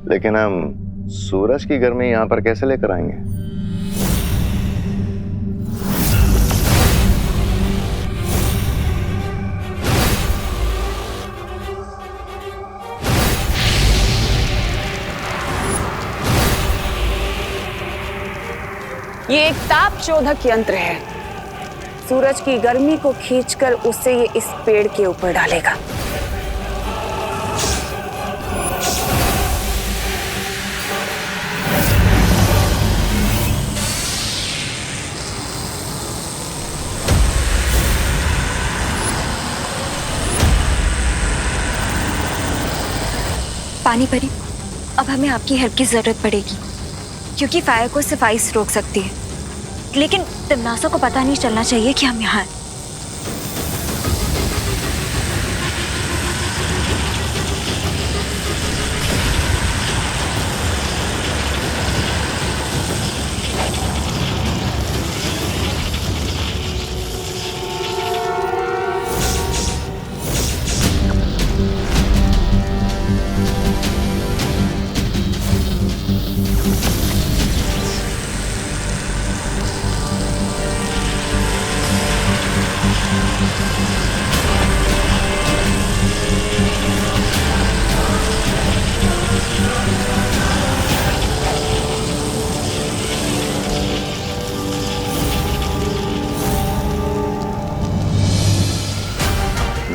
लेकिन हम सूरज की गर्मी यहाँ पर कैसे लेकर आएंगे? ये एक ताप शोधक यंत्र है। सूरज की गर्मी को खींचकर उसे ये इस पेड़ के ऊपर डालेगा। पानी परी, अब हमें आपकी हेल्प की जरूरत पड़ेगी क्योंकि फायर को सिर्फ आइस रोक सकती है, लेकिन तिमनासा को पता नहीं चलना चाहिए कि हम यहाँ हैं।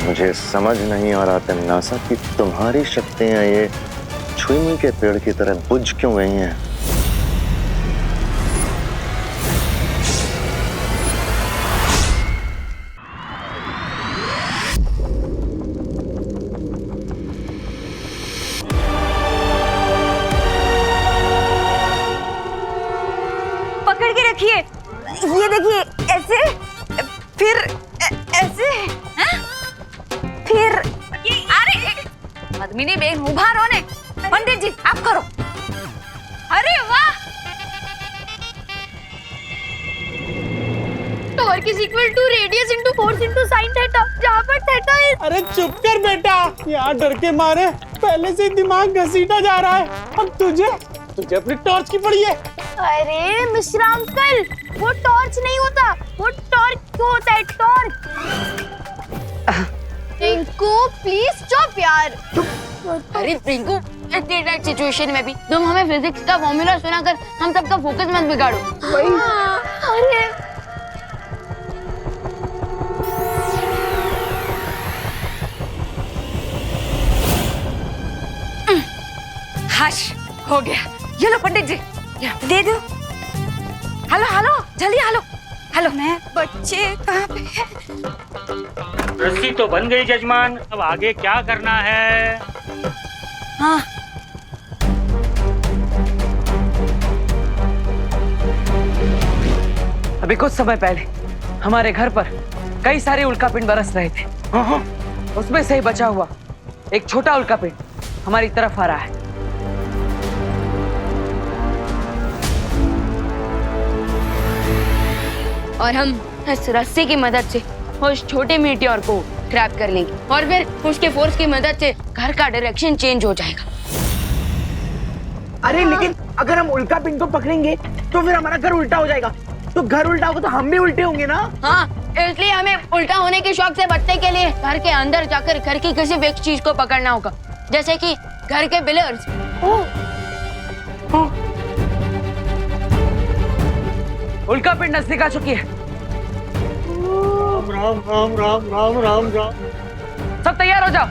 मुझे समझ नहीं आ रहा तिमनासा कि तुम्हारी शक्तियां ये छुई के पेड़ की तरह बुझ क्यों गई हैं? पकड़ के रखिए, ये देखिए, ऐसे फिर ऐसे फिर अरे पद्मिनी बेन उभा रहो ने। पंडित जी आप करो। अरे वाह, torque is equal to radius into force into sine theta, जहां पर थीटा इज। अरे चुप कर बेटा, यहाँ डर के मारे पहले से दिमाग घसीटा जा रहा है। अब तुझे अपनी टॉर्च की पड़ी है। अरे मिश्रा अंकल, वो टॉर्च नहीं होता, वो टॉर्क होता है, टॉर्क। रिंकू प्लीज चुप यार। अरे रिंकू, इतनी टाइट सिचुएशन में भी तुम हमें फिजिक्स का फॉर्मूला सुनाकर हम सबका फोकस मत बिगाड़ो। अरे हश हो गया। ये लो पंडित जी, दे दो। हेलो हेलो, जल्दी हेलो हेलो। मैं बच्चे कहाँ पे है? रस्सी तो बन गई जजमान, अब आगे क्या करना है? हाँ, अभी कुछ समय पहले हमारे घर पर कई सारे उल्कापिंड बरस रहे थे। उसमें से ही बचा हुआ एक छोटा उल्कापिंड हमारी तरफ आ रहा है। और हम इस रस्सी की मदद से उस छोटे मीटियोर को ट्रैप कर लेंगे और फिर उसके फोर्स की मदद से घर का डायरेक्शन चेंज हो जाएगा। अरे लेकिन अगर हम उल्कापिंड को पकड़ेंगे तो फिर हमारा घर उल्टा हो जाएगा, तो घर उल्टा होगा तो हम भी उल्टे होंगे ना। हाँ, इसलिए हमें उल्टा होने के शौक से बचने के लिए घर के अंदर जाकर घर की किसी भी एक चीज को पकड़ना होगा, जैसे कि घर के पिलर्स। उल्कापिंड नजदीक आ चुकी है। राम राम राम राम राम राम। सब तैयार हो जाओ।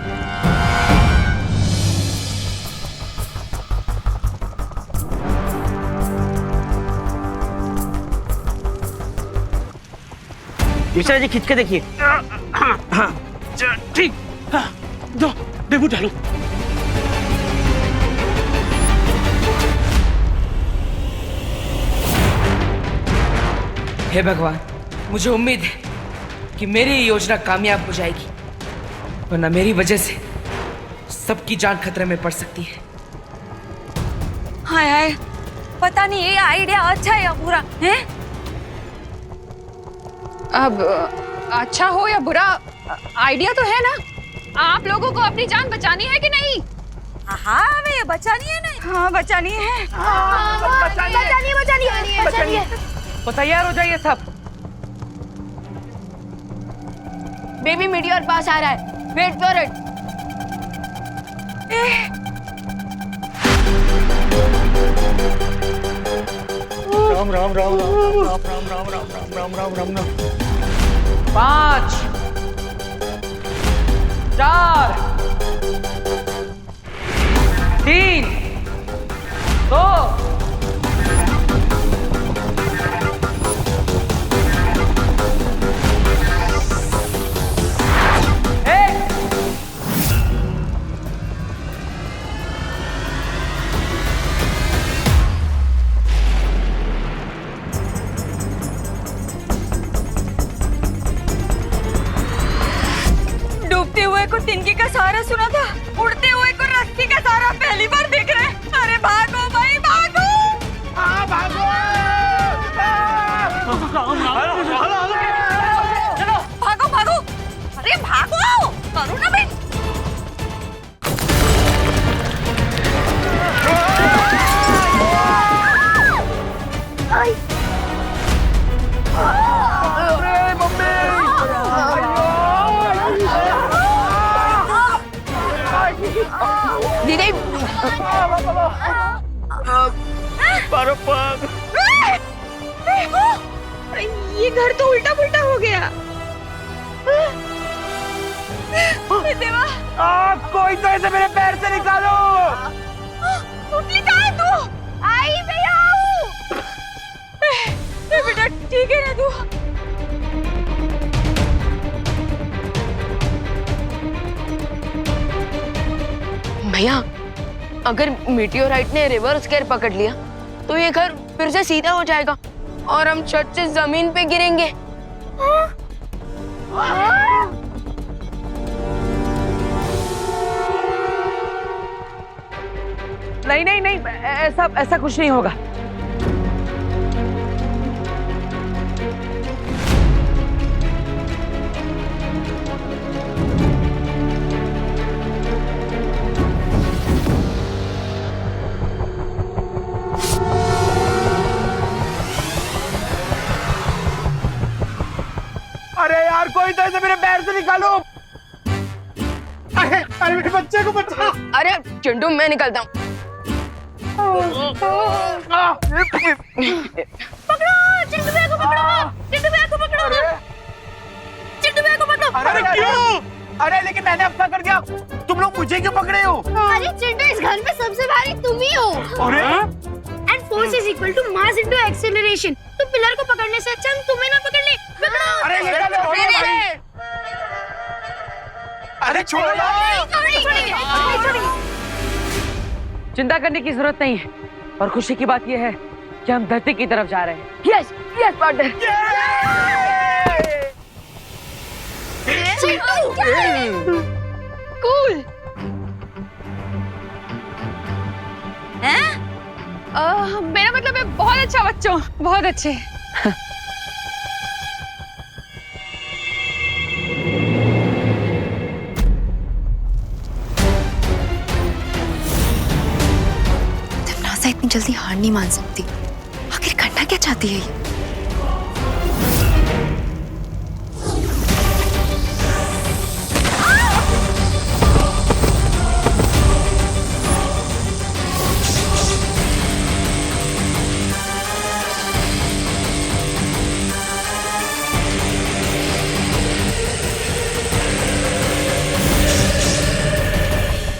मिश्रा जी खींच के देखिए। ठीक। दो देबू डालो। हे भगवान, मुझे उम्मीद है कि मेरी ये योजना कामयाब हो जाएगी, वरना मेरी वजह से सबकी जान खतरे में पड़ सकती है। हाय हाय, पता नहीं ये आइडिया अच्छा है या बुरा है। अब अच्छा हो या बुरा, आइडिया तो है ना। आप लोगों को अपनी जान बचानी है कि नहीं? हाँ हमें बचानी है ना। हाँ बचानी है। बचानी है। तो तैयार हो जाइए सब। बेबी मीटियोर पास आ रहा है, wait for it. Ram Ram Ram Ram Ram Ram Ram Ram Ram Ram Ram Ram. 5 4 3 2 डूबते हुए को तिनके का सहारा सुना था, उड़ते हुए को रस्सी का सहारा पहली बार देख रहे हैं। अरे भागो भाई भागो। भागो। चलो भागो भागो। अरे भागो, करो ना भाई। दीदी ये घर तो उल्टा पुल्टा हो गया। देवा, कोई तो ऐसे मेरे पैर से निकालो। कहाँ है तू? आई मैं आऊँ। बेटा ठीक है ना तू? भैया, अगर मीटियोराइट ने रिवर्स गियर पकड़ लिया तो ये घर फिर से सीधा हो जाएगा और हम छत से जमीन पे गिरेंगे। नहीं नहीं नहीं, ऐसा कुछ नहीं होगा। अरे यार, कोई तो ऐसे मेरे पैर से निकालो। अरे मेरे बच्चे को बचा। अरे चिंटू, मैं निकलता हूँ। पकड़ो चिंटू भैया को, पकड़ो चिंटू भैया को, पकड़ो चिंटू भैया को, पकड़ो। अरे क्यों? अरे लेकिन मैंने अब क्या कर दिया? तुम लोग मुझे क्यों पकड़े हो? अरे चिंटू, इस घर में सबसे भारी तुम ही हो। अरे and force is equal to mass into acceleration. तो पिलर को पकड़ने से अच्छा हम तुम्हें ना पकड़ ले। पकड़ो। अरे निकालो। अरे छोड़ो। चिंता करने की जरूरत नहीं है, और खुशी की बात यह है कि हम धरती की तरफ जा रहे हैं। Yes yes partner. कूल। मेरा मतलब है बहुत अच्छा बच्चों, बहुत अच्छे। नासा इतनी जल्दी हार नहीं मान सकती। आखिर करना क्या चाहती है ये?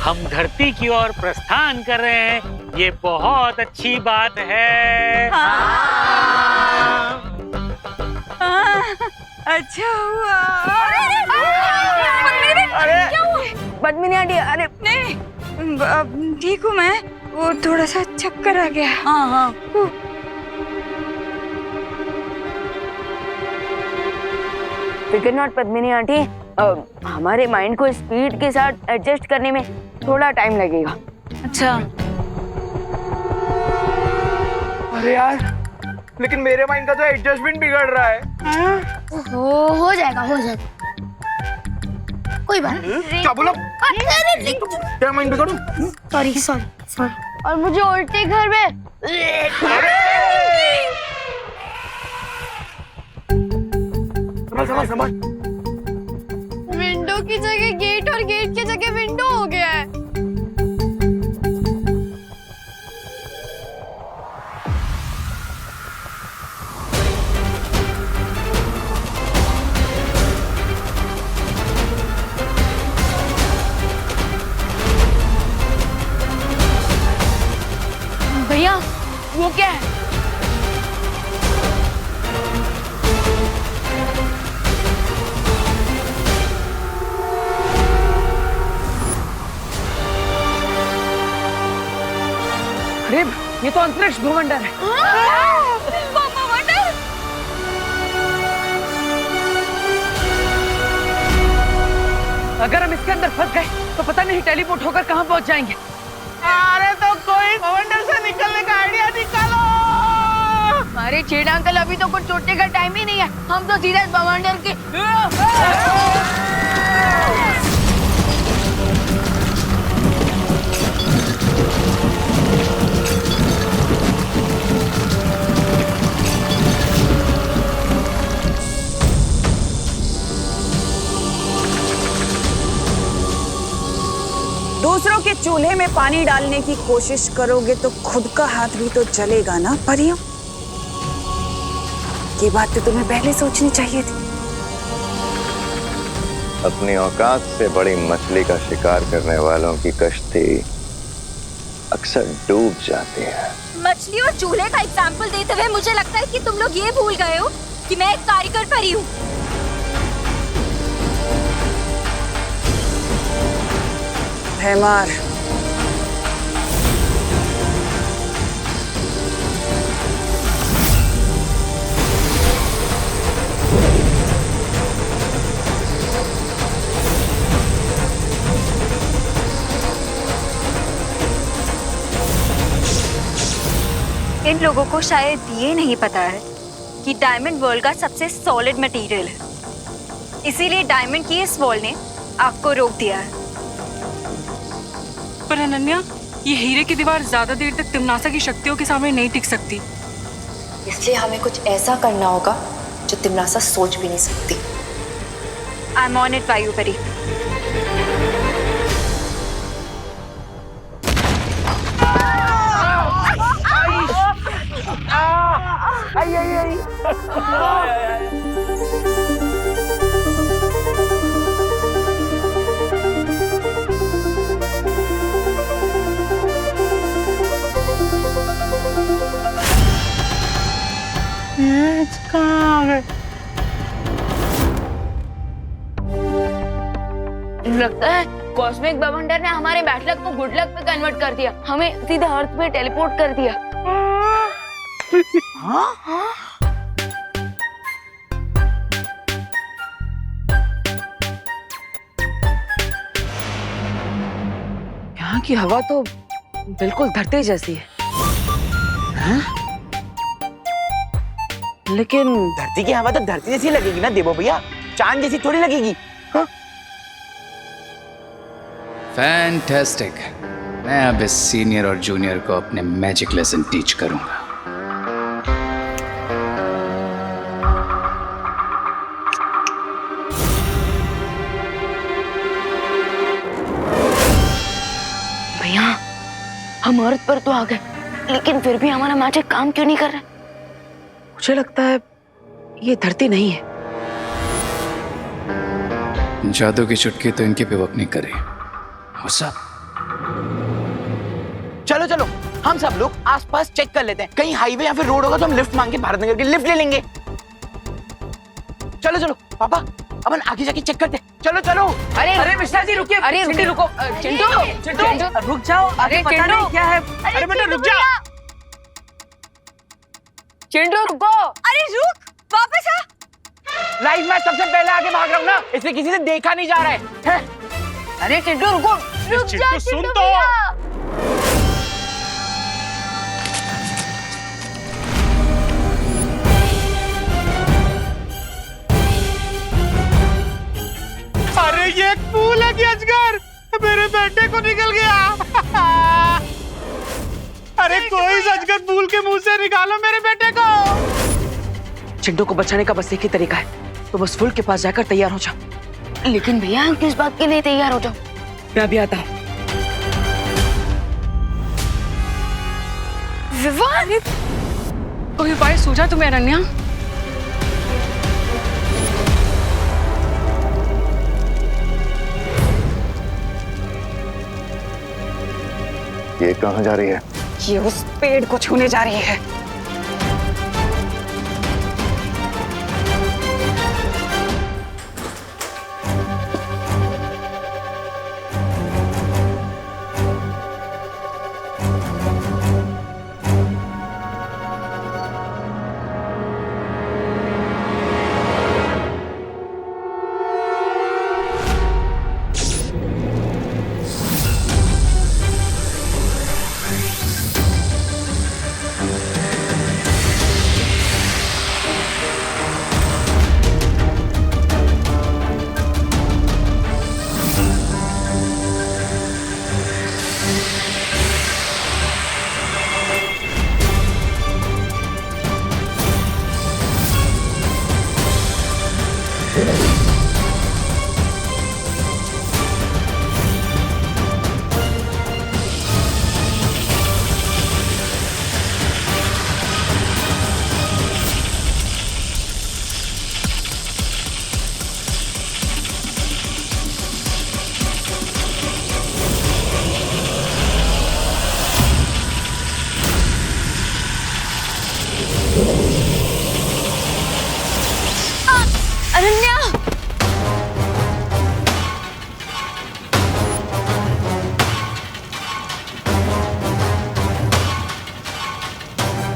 हम धरती की ओर प्रस्थान कर रहे हैं, ये बहुत अच्छी बात है। अच्छा हुआ। अरे क्या हुआ? पद्मिनी आंटी, अरे नहीं, ठीक हूँ मैं। वो थोड़ा सा चक्कर आ गया। हाँ हाँ। फिकर नॉट पद्मिनी आंटी, हमारे माइंड को स्पीड के साथ एडजस्ट करने में थोड़ा टाइम लगेगा। अच्छा। अरे यार, लेकिन मेरे माइंड का तो एडजस्टमेंट बिगड़ रहा है। हो जाएगा, हो जाएगा, कोई बात नहीं। क्या बोला? क्या माइंड बिगड़ूं? Sorry sorry sorry. और मुझे उल्टे घर में समझ। विंडो की जगह गेट और गेट की जगह विंडो हो गया है। भैया वो क्या है? अरे ये तो अंतरिक्ष भवंडर है। अगर हम इसके अंदर फंस गए तो पता नहीं टेलीपोर्ट होकर कहाँ पहुँच जाएंगे। अरे तो कोई भवंडर से निकलने का आइडिया निकालो। अरे छेड़ अंकल, अभी तो कुछ सोचने का टाइम ही नहीं है। हम तो सीधे भवंडर के दूसरों के चूल्हे में पानी डालने की कोशिश करोगे तो खुद का हाथ भी तो जलेगा ना परियों। ये बात तो तुम्हें पहले सोचनी चाहिए थी। अपनी औकात से बड़ी मछली का शिकार करने वालों की कश्ती अक्सर डूब जाती है। मछली और चूल्हे का एग्जाम्पल देते हुए मुझे लगता है कि तुम लोग ये भूल गए हो कि मैं एक कारीगर परी हूँ। हैमार, इन लोगों को शायद ये नहीं पता है कि डायमंड वर्ल्ड का सबसे सॉलिड मटेरियल है, इसीलिए डायमंड की इस वॉल ने आग को रोक दिया है। पर अनन्या, ये हीरे की दीवार ज्यादा देर तक तिमनासा की शक्तियों के सामने नहीं टिक सकती। इसलिए हमें कुछ ऐसा करना होगा जो तिमनासा सोच भी नहीं सकती। I am on it Vayupari. लगता है कॉस्मिक भवंडर ने हमारे बैड लक को गुड लक पे कन्वर्ट कर दिया। हमें सीधे अर्थ पे टेलीपोर्ट कर दिया। हाँ? यहाँ की हवा तो बिल्कुल धरती जैसी है। हाँ? लेकिन धरती की हवा तो धरती जैसी लगेगी ना देवो भैया, चांद जैसी थोड़ी लगेगी। हाँ? फैंटास्टिक। मैं अब इस सीनियर और जूनियर को अपने मैजिक लेसन टीच करूंगा। भैया, हम अर्थ पर तो आ गए, लेकिन फिर भी हमारा मैजिक काम क्यों नहीं कर रहा? मुझे लगता है ये धरती नहीं है। जादू की चुटकी तो इनके पे वर्क नहीं कर रही। चलो चलो, हम सब लोग आसपास चेक कर लेते हैं, कहीं हाईवे या फिर रोड होगा तो हम लिफ्ट मांग के भारत नगर की लिफ्ट ले लेंगे। चलो चलो पापा, अपन आगे जाके चेक करते। चलो चलो। अरे मिश्रा जी रुकिए। अरे चिंटू रुको। चिंटू रुक जाओ। अरे पता नहीं क्या है। अरे बेटा रुक जा। चिंटू रुको। अरे रुक, वापस आ। लाइफ में सबसे पहले आगे भाग रहा हूँ ना, इसलिए किसी से देखा नहीं जा रहा है। अरे चिंटू रुको। रुक जा चिंटू सुन तो। अरे ये एक फूल है कि अजगर मेरे बेटे को निकल गया। अरे कोई अजगर फूल के मुंह से निकालो मेरे बेटे को। चिंटू को बचाने का बस एक ही तरीका है, तो बस फूल के पास जाकर तैयार हो जाओ। लेकिन भैया हम किस बात के लिए तैयार हो जाओ? मैं अभी आता हूँ। विवान, कोई उपाय सूझा तुम्हें अनन्या? ये कहाँ जा रही है? ये उस पेड़ को छूने जा रही है।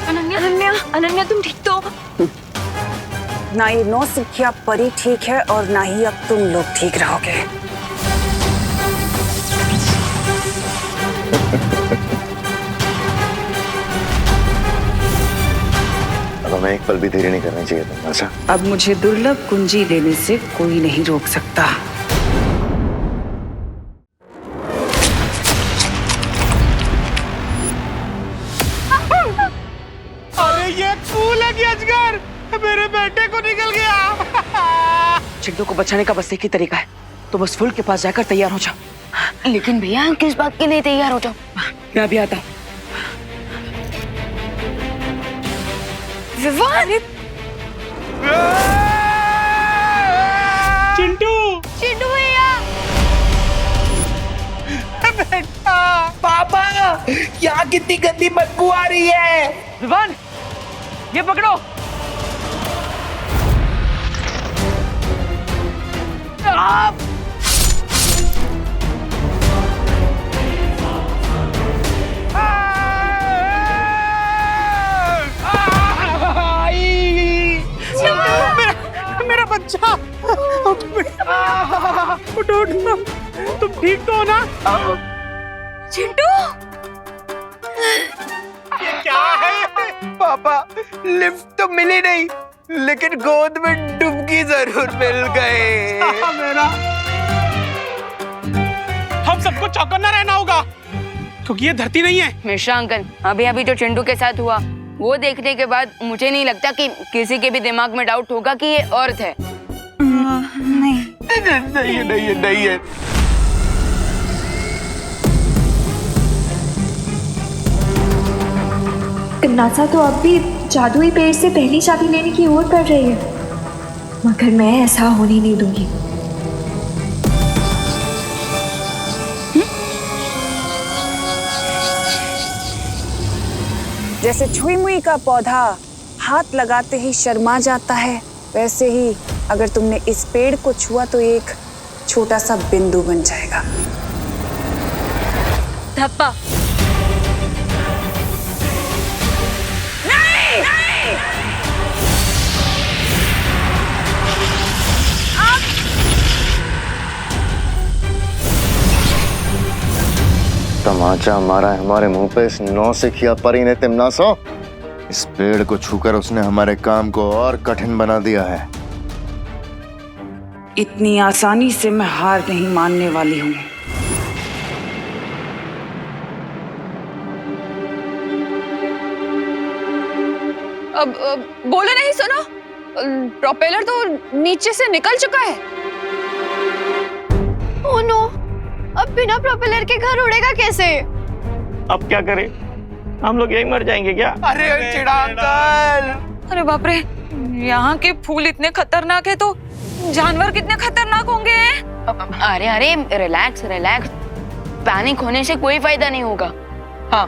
अनन्या, अनन्या, अनन्या तुम ठीक तो? ना ये नौसिखिया परी ठीक है और ना ही अब तुम लोग ठीक रहोगे। अब हमें एक पल भी देरी नहीं करनी चाहिए तमन्ना। अब मुझे दुर्लभ कुंजी लेने से कोई नहीं रोक सकता। अरे ये एक फूल है कि अजगर मेरे बेटे को निकल गया। चिंटू को बचाने का बस एक ही तरीका है, तो बस फूल के पास जाकर तैयार हो जाओ। लेकिन भैया हम किस बात के लिए तैयार हो जाओ? मैं अभी आता हूँ। विवान, चिंटू, चिंटू भैया, बेटा। पापा, यहाँ कितनी गंदी बदबू आ रही है। विवान, ये पकड़ो। आप मेरा बच्चा, उठो उठो, तुम ठीक तो हो ना? चिंटू, क्या है? पापा, लिफ्ट तो मिली नहीं, लेकिन गोद में डुबकी जरूर मिल गए। मेरा हम सबको चौकन्ना रहना होगा, क्योंकि ये धरती नहीं है। मिश्रा अंकल, अभी अभी जो चिंटू के साथ हुआ वो देखने के बाद मुझे नहीं लगता कि किसी के भी दिमाग में डाउट होगा कि ये अर्थ है। नहीं है। तिमनासा तो अब भी जादुई पेड़ से पहली चाबी लेने की ओर बढ़ रही है, मगर मैं ऐसा होने नहीं दूंगी। जैसे छुई मुई का पौधा हाथ लगाते ही शर्मा जाता है, वैसे ही अगर तुमने इस पेड़ को छुआ तो एक छोटा सा बिंदु बन जाएगा। धप्पा। नहीं, नहीं! तमाचा मारा है हमारे मुंह पे इस नौसिखिया परी ने तिमनासो। इस पेड़ को छूकर उसने हमारे काम को और कठिन बना दिया है। इतनी आसानी से मैं हार नहीं मानने वाली हूँ। अब बोलो नहीं, सुनो, प्रोपेलर तो नीचे से निकल चुका है। ओह नो, अब बिना प्रोपेलर के घर उड़ेगा कैसे? अब क्या करें, हम लोग यही मर जाएंगे क्या? अरे चिड़ा अंकल! अरे बाप रे, यहाँ के फूल इतने खतरनाक है तो जानवर कितने खतरनाक होंगे। अरे अरे रिलैक्स रिलैक्स, पैनिक होने से कोई फायदा नहीं होगा। हाँ,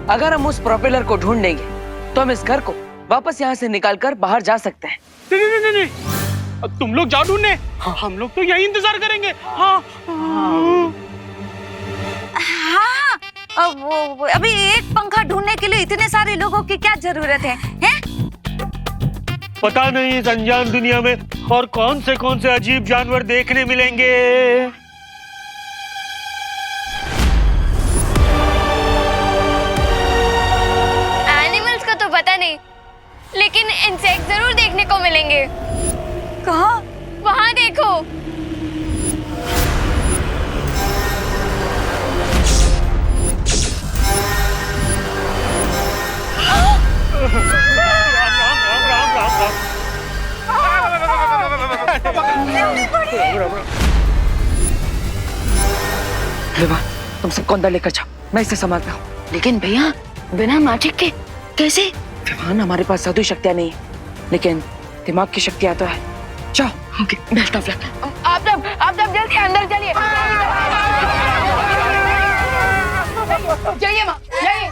अगर हम उस प्रोपेलर को ढूंढ लेंगे तो हम इस घर को वापस यहाँ से निकालकर बाहर जा सकते हैं। नहीं, अब तुम लोग जाओ ढूंढने, हम लोग तो यही इंतजार करेंगे। हाँ। हाँ, अभी एक पंखा ढूंढने के लिए इतने सारे लोगों की क्या जरूरत है, हैं? पता नहीं इस अनजान दुनिया में और कौन से अजीब जानवर देखने मिलेंगे। एनिमल्स का तो पता नहीं, लेकिन इंसेक्ट जरूर देखने को मिलेंगे। कहाँ? वहाँ देखो। विभा, तुम सबको अंदर लेकर जाओ, मैं इसे संभालता हूँ। लेकिन भैया, बिना मैजिक के कैसे? विभान, हमारे पास जादुई शक्तियाँ नहीं है, लेकिन दिमाग की शक्तियाँ तो है। जाओ। Okay, best of luck. आप सब जल्दी अंदर चलिए। जाइए माँ, जाइए।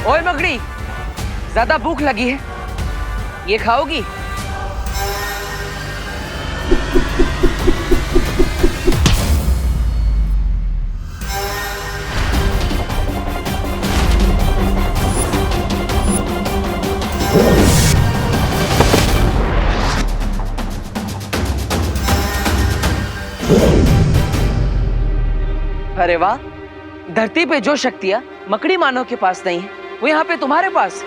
ओए मगड़ी, ज्यादा भूख लगी है, ये खाओगी? अरे वाह, धरती पे जो शक्तियां मकड़ी मानव के पास नहीं है वो यहाँ पे तुम्हारे पास।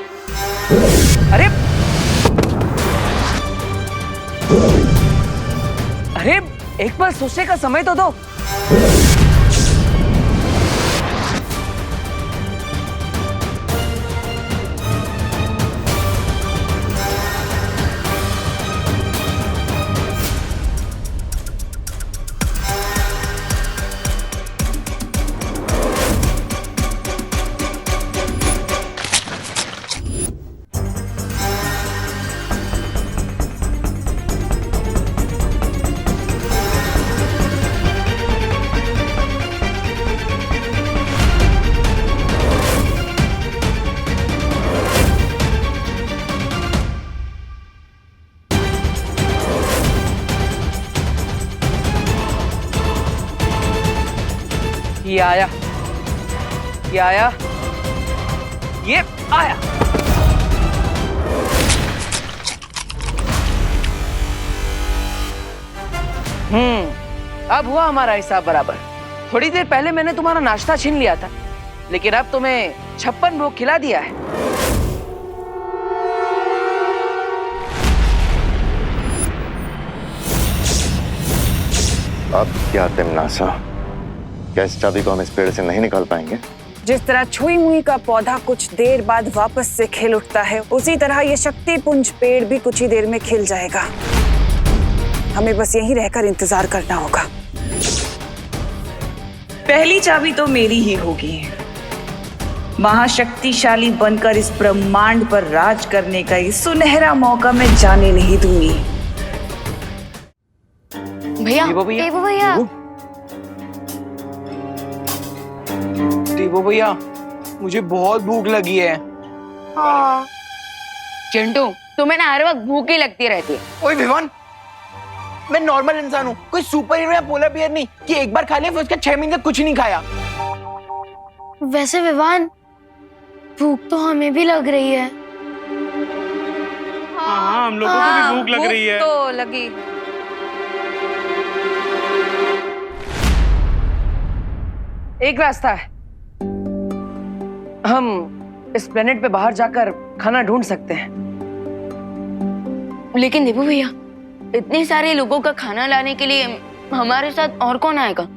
अरे एक बार सोचने का समय तो दो। ये आया, ये आया, ये आया। अब हुआ हमारा हिसाब बराबर। थोड़ी देर पहले मैंने तुम्हारा नाश्ता छीन लिया था, लेकिन अब तुम्हें 56 भोग खिला दिया है। अब क्या तिमनासा, क्या इस चाबी को हम इस पेड़ से नहीं निकाल पाएंगे? जिस तरह छुई मुई का पौधा कुछ देर बाद वापस से खिल उठता है, उसी तरह ये शक्ति पुंज पेड़ भी कुछ ही देर में खिल जाएगा। हमें बस यहीं रहकर इंतजार करना होगा। पहली चाबी तो मेरी ही होगी। महाशक्तिशाली बनकर इस ब्रह्मांड पर राज करने का ये सुनहरा मौका मैं जाने नहीं दूंगी। भैया, देवू भैया, देवो भैया, मुझे बहुत भूख लगी है। हाँ। चिंटू, तुम्हें ना हर वक्त भूख ही लगती रहती है। ओए विवान, मैं नॉर्मल इंसान हूँ, कोई सुपर हीरो या पोलर बियर नहीं कि एक बार खा लिया फिर उसका 6 महीने तक कुछ नहीं खाया। वैसे विवान, भूख तो हमें भी लग रही है। हाँ, हम लोगों को भी भूख लग रही है। तो लगी। एक रास्ता है, हम इस प्लेनेट पे बाहर जाकर खाना ढूंढ सकते हैं। लेकिन देवू भैया, इतने सारे लोगों का खाना लाने के लिए हमारे साथ और कौन आएगा?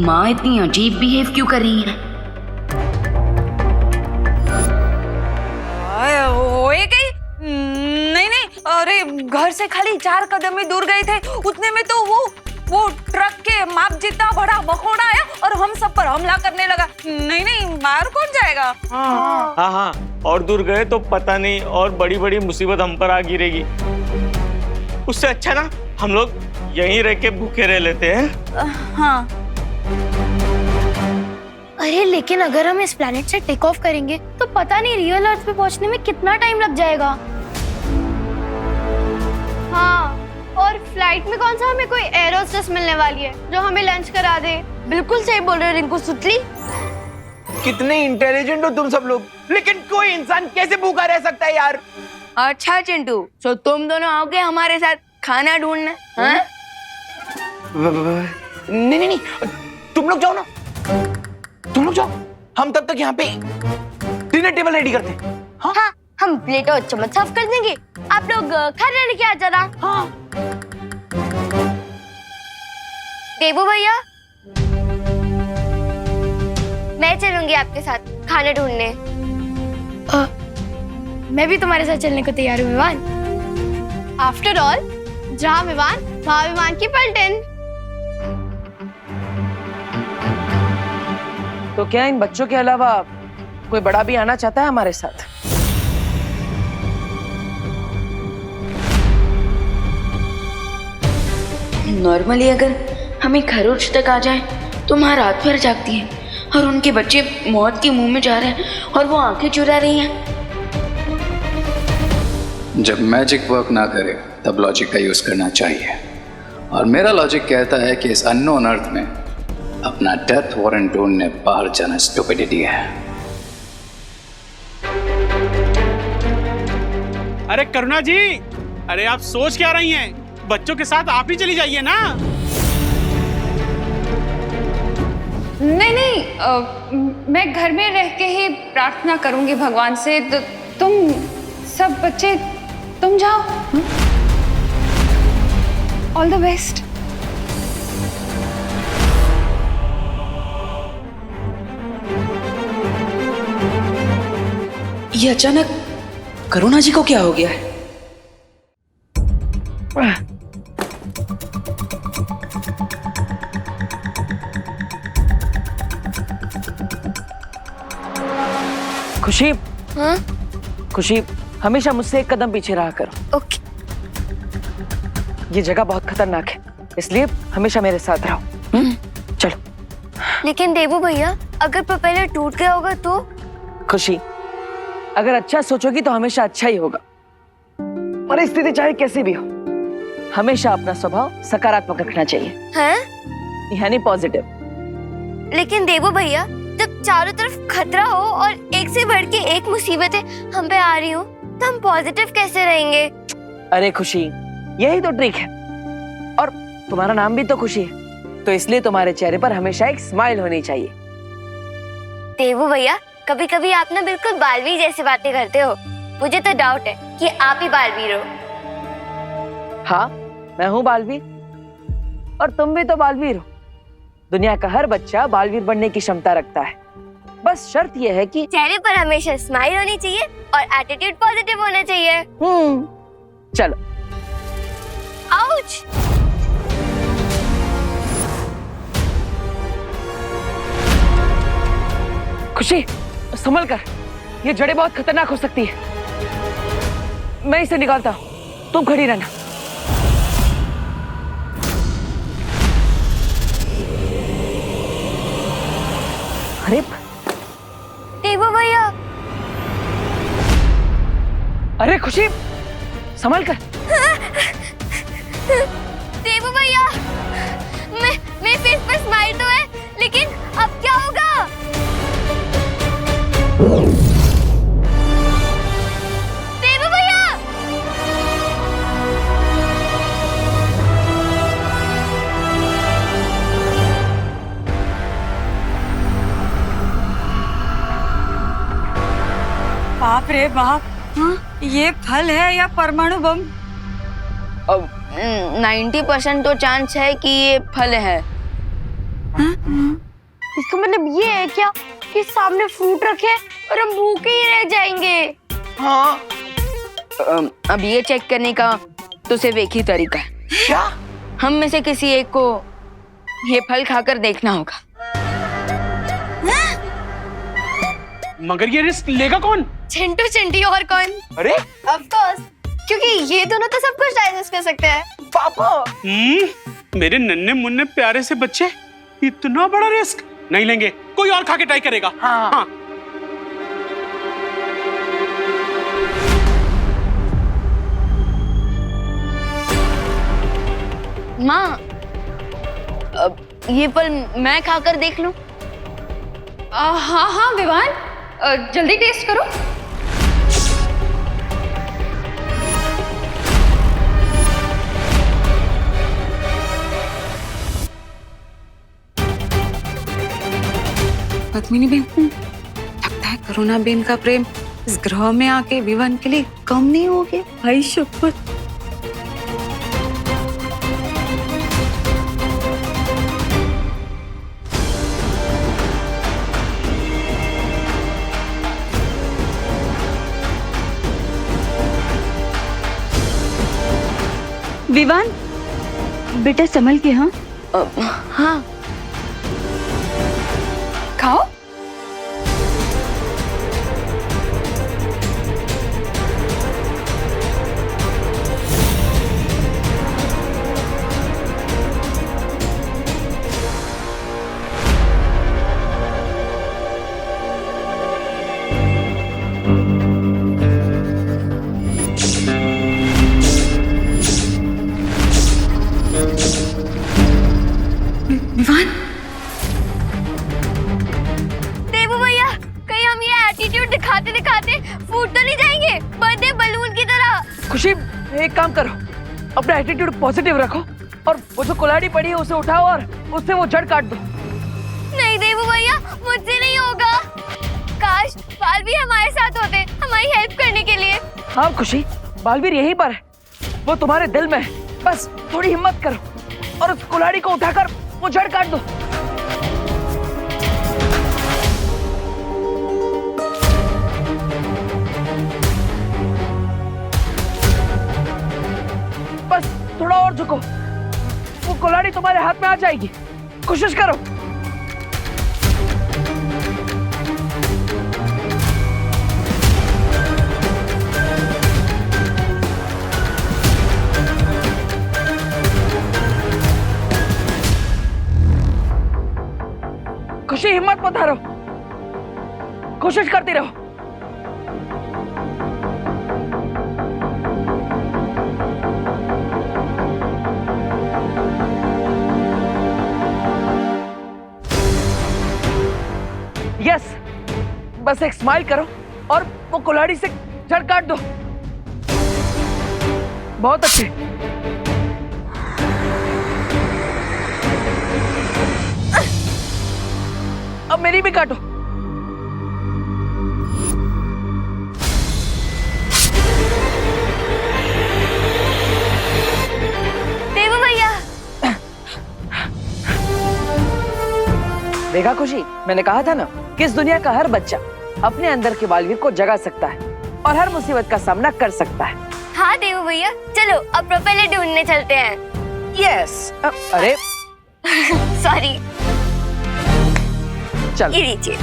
माँ इतनी अजीब बिहेव क्यों कर रही है? होए गई? नहीं नहीं, अरे घर से खाली 4 कदम ही दूर गए थे, उतने में तो वो ट्रक के माप जितना बड़ा मकोड़ा आया और हम सब पर हमला करने लगा। नहीं नहीं, मार कौन जाएगा? हाँ, और दूर गए तो पता नहीं और बड़ी बड़ी मुसीबत हम पर आ गिरेगी। उससे अच्छा ना हम लोग यहीं रह के भूखे रह लेते हैं। हाँ। अरे लेकिन अगर हम इस प्लेनेट से टेक ऑफ करेंगे तो पता नहीं रियल अर्थ पे पहुंचने में कितना टाइम लग जाएगा। हाँ, और फ्लाइट में कौन सा हमें कोई एयर होस्टेस मिलने वाली है जो हमें लंच करा दे। बिल्कुल सही बोल रहे हो रिंकू सुतली। कितने इंटेलिजेंट हो तुम सब लोग, लेकिन कोई इंसान कैसे भूखा रह सकता है यार? अच्छा चिंटू, तो तुम दोनों आओगे हमारे साथ खाना ढूंढने? हाँ? नहीं, तुम लोग जाओ ना, तुम लोग जाओ, हम तब तक यहाँ पे डिनर टेबल रेडी करते हैं। हाँ, हम प्लेट और चम्मच साफ कर देंगे, आप लोग खाना लेके आ जाना। हाँ। देवू भैया, मैं चलूंगी आपके साथ खाना ढूंढने। मैं भी तुम्हारे साथ चलने को तैयार हूँ विवान। आफ्टर ऑल, जहाँ विवान वहाँ विमान की पलटन। तो क्या इन बच्चों के अलावा कोई बड़ा भी आना चाहता है हमारे साथ? नॉर्मली अगर हमें खरोच तक आ जाए तो माँ रात भर जागती है और उनके बच्चे मौत के मुंह में जा रहे हैं और वो आंखें चुरा रही हैं। जब मैजिक वर्क ना करे तब लॉजिक का यूज करना चाहिए, और मेरा लॉजिक कहता है कि इस अननोन अर्थ में अपना डेथ वारंट ढूंढने बाहर जाना स्टुपिडिटी है। अरे करुणा जी, अरे आप सोच क्या रही हैं? बच्चों के साथ आप ही चली जाइए ना। नहीं, मैं घर में रह के ही प्रार्थना करूंगी भगवान से। तो तुम सब बच्चे तुम जाओ। All the best. ये अचानक करुणा जी को क्या हो गया है? खुशी, हाँ? खुशी, हमेशा मुझसे एक कदम पीछे रहा करो। ओके। ये जगह बहुत खतरनाक है, इसलिए हमेशा मेरे साथ रहो। चलो। लेकिन देवू भैया, अगर प्रोपेलर टूट गया होगा तो? खुशी, अगर अच्छा सोचोगी तो हमेशा अच्छा ही होगा, परिस्थिति चाहे कैसी भी हो। हमेशा अपना स्वभाव सकारात्मक रखना चाहिए, हैं? यानी पॉजिटिव। लेकिन देवू भैया, जब चारों तरफ खतरा हो और एक से बढ़ के एक मुसीबतें हम पे आ रही हो तो हम पॉजिटिव कैसे रहेंगे? अरे खुशी, यही तो ट्रिक है, और तुम्हारा नाम भी तो खुशी है, तो इसलिए तुम्हारे चेहरे पर हमेशा एक स्माइल होनी चाहिए। देवू भैया, कभी कभी आप ना बिल्कुल बालवीर जैसी बातें करते हो। मुझे तो डाउट है कि आप ही बालवीर हो। हाँ, मैं हूँ बालवीर, और तुम भी तो बालवीर हो। दुनिया का हर बच्चा बालवीर बनने की क्षमता रखता है, बस शर्त यह है कि चेहरे पर हमेशा स्माइल होनी चाहिए और एटीट्यूड पॉजिटिव होना चाहिए। चलो। आउच! खुशी संभल कर, ये जड़ें बहुत खतरनाक हो सकती है। मैं इसे निकालता हूँ, तुम खड़ी रहना। अरे देवू भैया, अरे खुशी संभल कर। देवू भैया, मेरे फेस पर स्माइल तो है, लेकिन अब क्या होगा? देवू भैया! बाप रे बाप, ये फल है या परमाणु बम? 90% तो चांस है कि ये फल है। इसका मतलब ये है क्या कि सामने फ्रूट रखे और हम भूखे ही रह जाएंगे? हाँ। अब ये चेक करने का तो सिर्फ एक ही तरीका है। क्या? हम में से किसी एक को ये फल खाकर देखना होगा। मगर ये रिस्क लेगा कौन? चिंटू चिंटी और कौन? अरे ऑफ कोर्स, क्योंकि ये दोनों तो सब कुछ डाइजेस्ट कर सकते हैं। पापा, मेरे नन्हे मुन्ने प्यारे से बच्चे, इतना बड़ा रिस्क नहीं लेंगे। कोई और खा के ट्राई करेगा। हाँ। माँ, अब ये फल मैं खाकर देख लूं? हाँ हाँ विवान, जल्दी टेस्ट करो। पद्मिनी बेन, लगता है करुणा बेन का प्रेम इस ग्रह में आके विवान के लिए कम नहीं हो गया। भाई शपथ। विवान, बेटा संभल के। हाँ हाँ, खाओ। विवान, देवू भैया, कहीं हम ये एटीट्यूड दिखाते दिखाते फूट तो नहीं जाएंगे बर्थडे बलून की तरह? खुशी एक काम करो, अपना एटीट्यूड पॉजिटिव रखो और वो जो कुल्हाड़ी पड़ी है उसे उठाओ और उससे वो जड़ काट दो। नहीं देवू भैया, मुझसे नहीं होगा। काश बालवीर हमारे साथ होते, हमारी हेल्प करने के लिए। हाँ खुशी, बालवीर यहीं पर है, वो तुम्हारे दिल में है। बस थोड़ी हिम्मत करो और उस कुल्हाड़ी को उठाकर वो जड़ काट दो। बस थोड़ा और झुको, वो कुल्हाड़ी तुम्हारे हाथ में आ जाएगी। कोशिश करो। खुशी हिम्मत मत हारो, कोशिश करती रहो। यस, बस एक स्माइल करो और वो कुल्हाड़ी से जड़ काट दो। बहुत अच्छे। अब मेरी भी काटो। देवू भैया, देखा खुशी, मैंने कहा था ना कि इस दुनिया का हर बच्चा अपने अंदर के बालवीर को जगा सकता है और हर मुसीबत का सामना कर सकता है। हाँ देवू भैया, चलो अब प्रोपेलर ढूंढने चलते हैं। यस। अरे सॉरी, चल। ये लीजिए।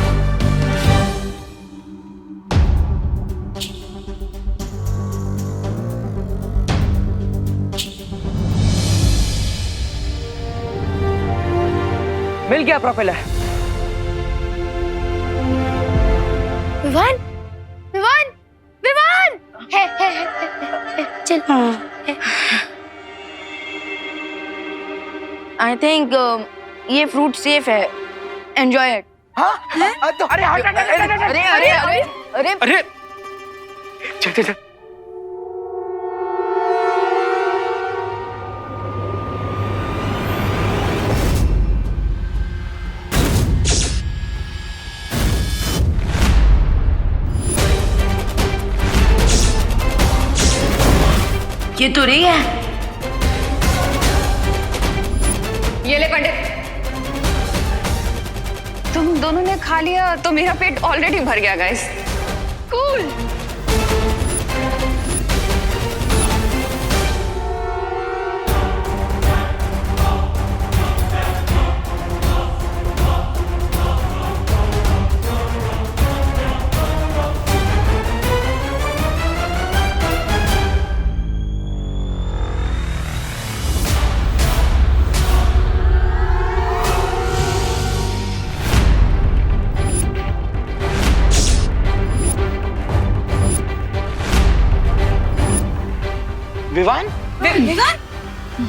गया प्रोपेलर। विवान, विवान, विवान, है, चल। आई थिंक ये फ्रूट सेफ है, एंजॉय इट। अरे अरे चल चल चल। ये तो रही है। ये ले पंडित, तुम दोनों ने खा लिया तो मेरा पेट ऑलरेडी भर गया गाइस। कूल। विवान? विवान?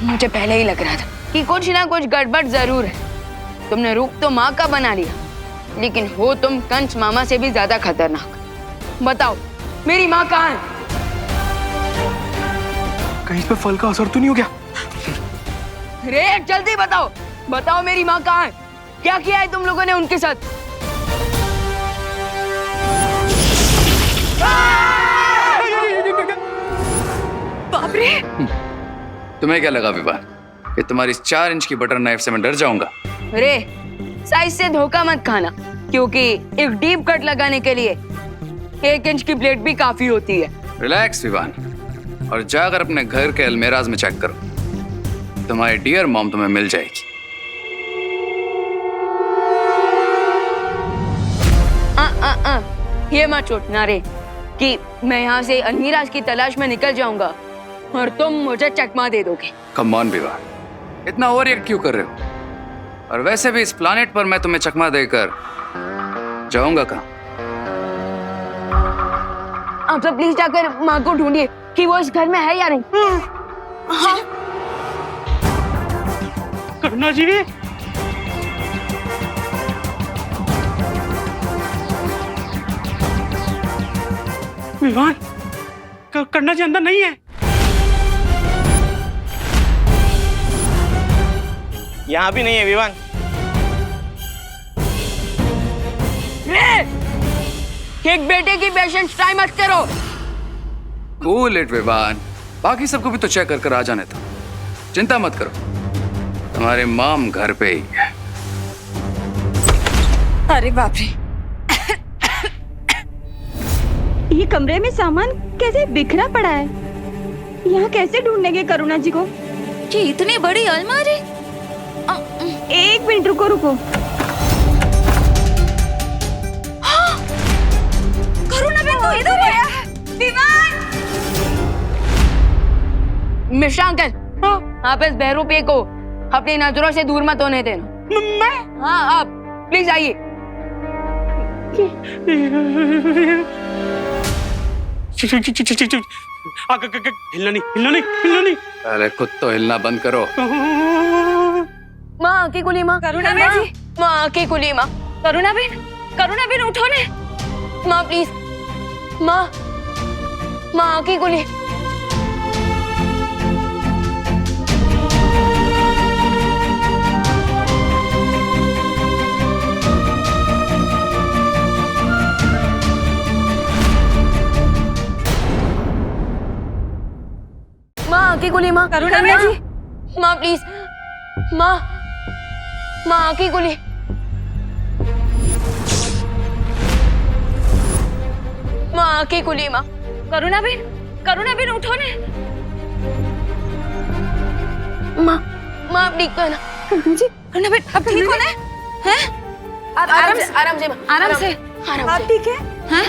मुझे पहले ही लग रहा था कि कुछ ना कुछ गड़बड़ जरूर है। तुमने रूप तो माँ का बना लिया, लेकिन हो तुम कंस मामा से भी ज्यादा खतरनाक। बताओ मेरी माँ कहाँ है? कहीं इस पे फल का असर तो नहीं हो गया? रे जल्दी बताओ, बताओ मेरी माँ कहाँ है? क्या किया है तुम लोगों ने उनके साथ? बाप रे! तुम्हें क्या लगा विवान कि तुम्हारी इस 4 इंच की बटर नाइफ से मैं डर जाऊंगा? रे साइज से धोखा मत खाना, क्योंकि एक डीप कट लगाने के लिए 1 इंच की ब्लेड भी काफी होती है। रिलैक्स विवान, और जाकर अपने घर के अलमेराज में चेक करो, तुम्हारी डियर मॉम तुम्हें मिल जाएगी। ये मत सोचना रे कि मैं यहाँ से अलमीराज की तलाश में निकल जाऊंगा और तुम मुझे चकमा दे दोगे। कम ऑन विवान, इतना ओवर रिएक्ट क्यों कर रहे हो? और वैसे भी इस प्लानेट पर मैं तुम्हें चकमा देकर जाऊंगा कहाँ? आप सब प्लीज जाकर माँ को ढूंढिए कि वो इस घर में है या नहीं। हाँ। करुणा जी, विवान, करुणा जी अंदर नहीं है। यहाँ भी नहीं है विवान। एक बेटे की पेशेंस ट्राई मत करो। कूल इट विवान, बाकी सबको भी तो चेक कर आ जाने दो, चिंता मत करो, तुम्हारे मॉम घर पे ही है। अरे बाप रे, ये कमरे में सामान कैसे बिखरा पड़ा है? यहाँ कैसे ढूंढेंगे करुणा जी को? ये इतनी बड़ी अलमारी। एक मिनट रुको रुको। हाँ, करुणा बहन तो इधर है। विवान! मिश्रा अंकल, आप इस बहरूपे को अपनी नजरों से दूर मत होने देना। मैं? हाँ आप प्लीज आइए। हिलना नहीं, हिलना नहीं, हिलना नहीं। अरे खुद तो हिलना बंद करो। माँ की कुली माँ, करुणा बहन, माँ की कुली माँ, करुणा बहन उठो ने। माँ प्लीज, माँ, माँ की कुली। माँ की कुली माँ, करुणा बहन, माँ प्लीज, माँ, माँ की कुली। माँ की कुली माँ, करुणा बहन उठो ने। माँ, माँ ठीक तो है ना? करुणा बहन अब ठीक हो ना? हैं? आराम से, आराम से, आराम से। आराम से। ठीक है? हैं?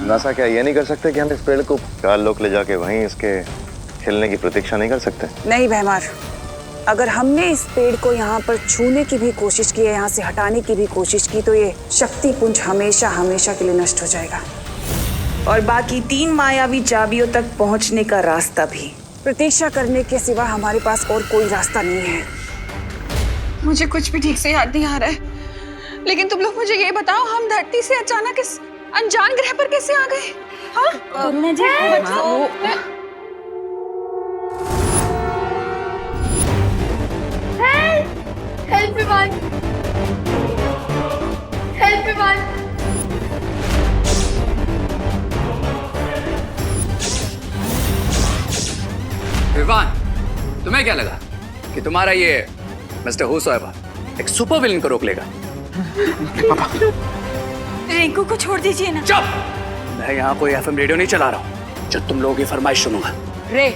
नासा क्या ये नहीं कर सकते कि हम इस पेड़ को काल लोक ले जाके वहीं इसके खिलने की प्रतीक्षा नहीं कर सकते? नहीं भैमार, अगर हमने इस पेड़ को यहाँ पर छूने की भी कोशिश की है, यहाँ से हटाने की भी कोशिश की, तो ये शक्ति पुंज हमेशा हमेशा के लिए नष्ट हो जाएगा। और बाकी 3 मायावी चाबियों तक पहुंचने का रास्ता भी। प्रतीक्षा करने के सिवा हमारे पास और कोई रास्ता नहीं है। मुझे कुछ भी ठीक से याद नहीं आ रहा है, लेकिन तुम लोग मुझे ये बताओ, हम धरती से अचानक इस अनजान ग्रह पर कैसे आ गए? हाँ? करुणा जी, बताओ। Help Vivaan, help Vivaan. विवान, तुम्हें क्या लगा कि तुम्हारा ये मिस्टर हुसैबा एक सुपर विलन को रोक लेगा? पापा, रिंकू को छोड़ दीजिए ना। चुप! मैं यहाँ कोई एफएम रेडियो नहीं चला रहा हूँ जो तुम लोगों की फरमाइश सुनूंगा। रे,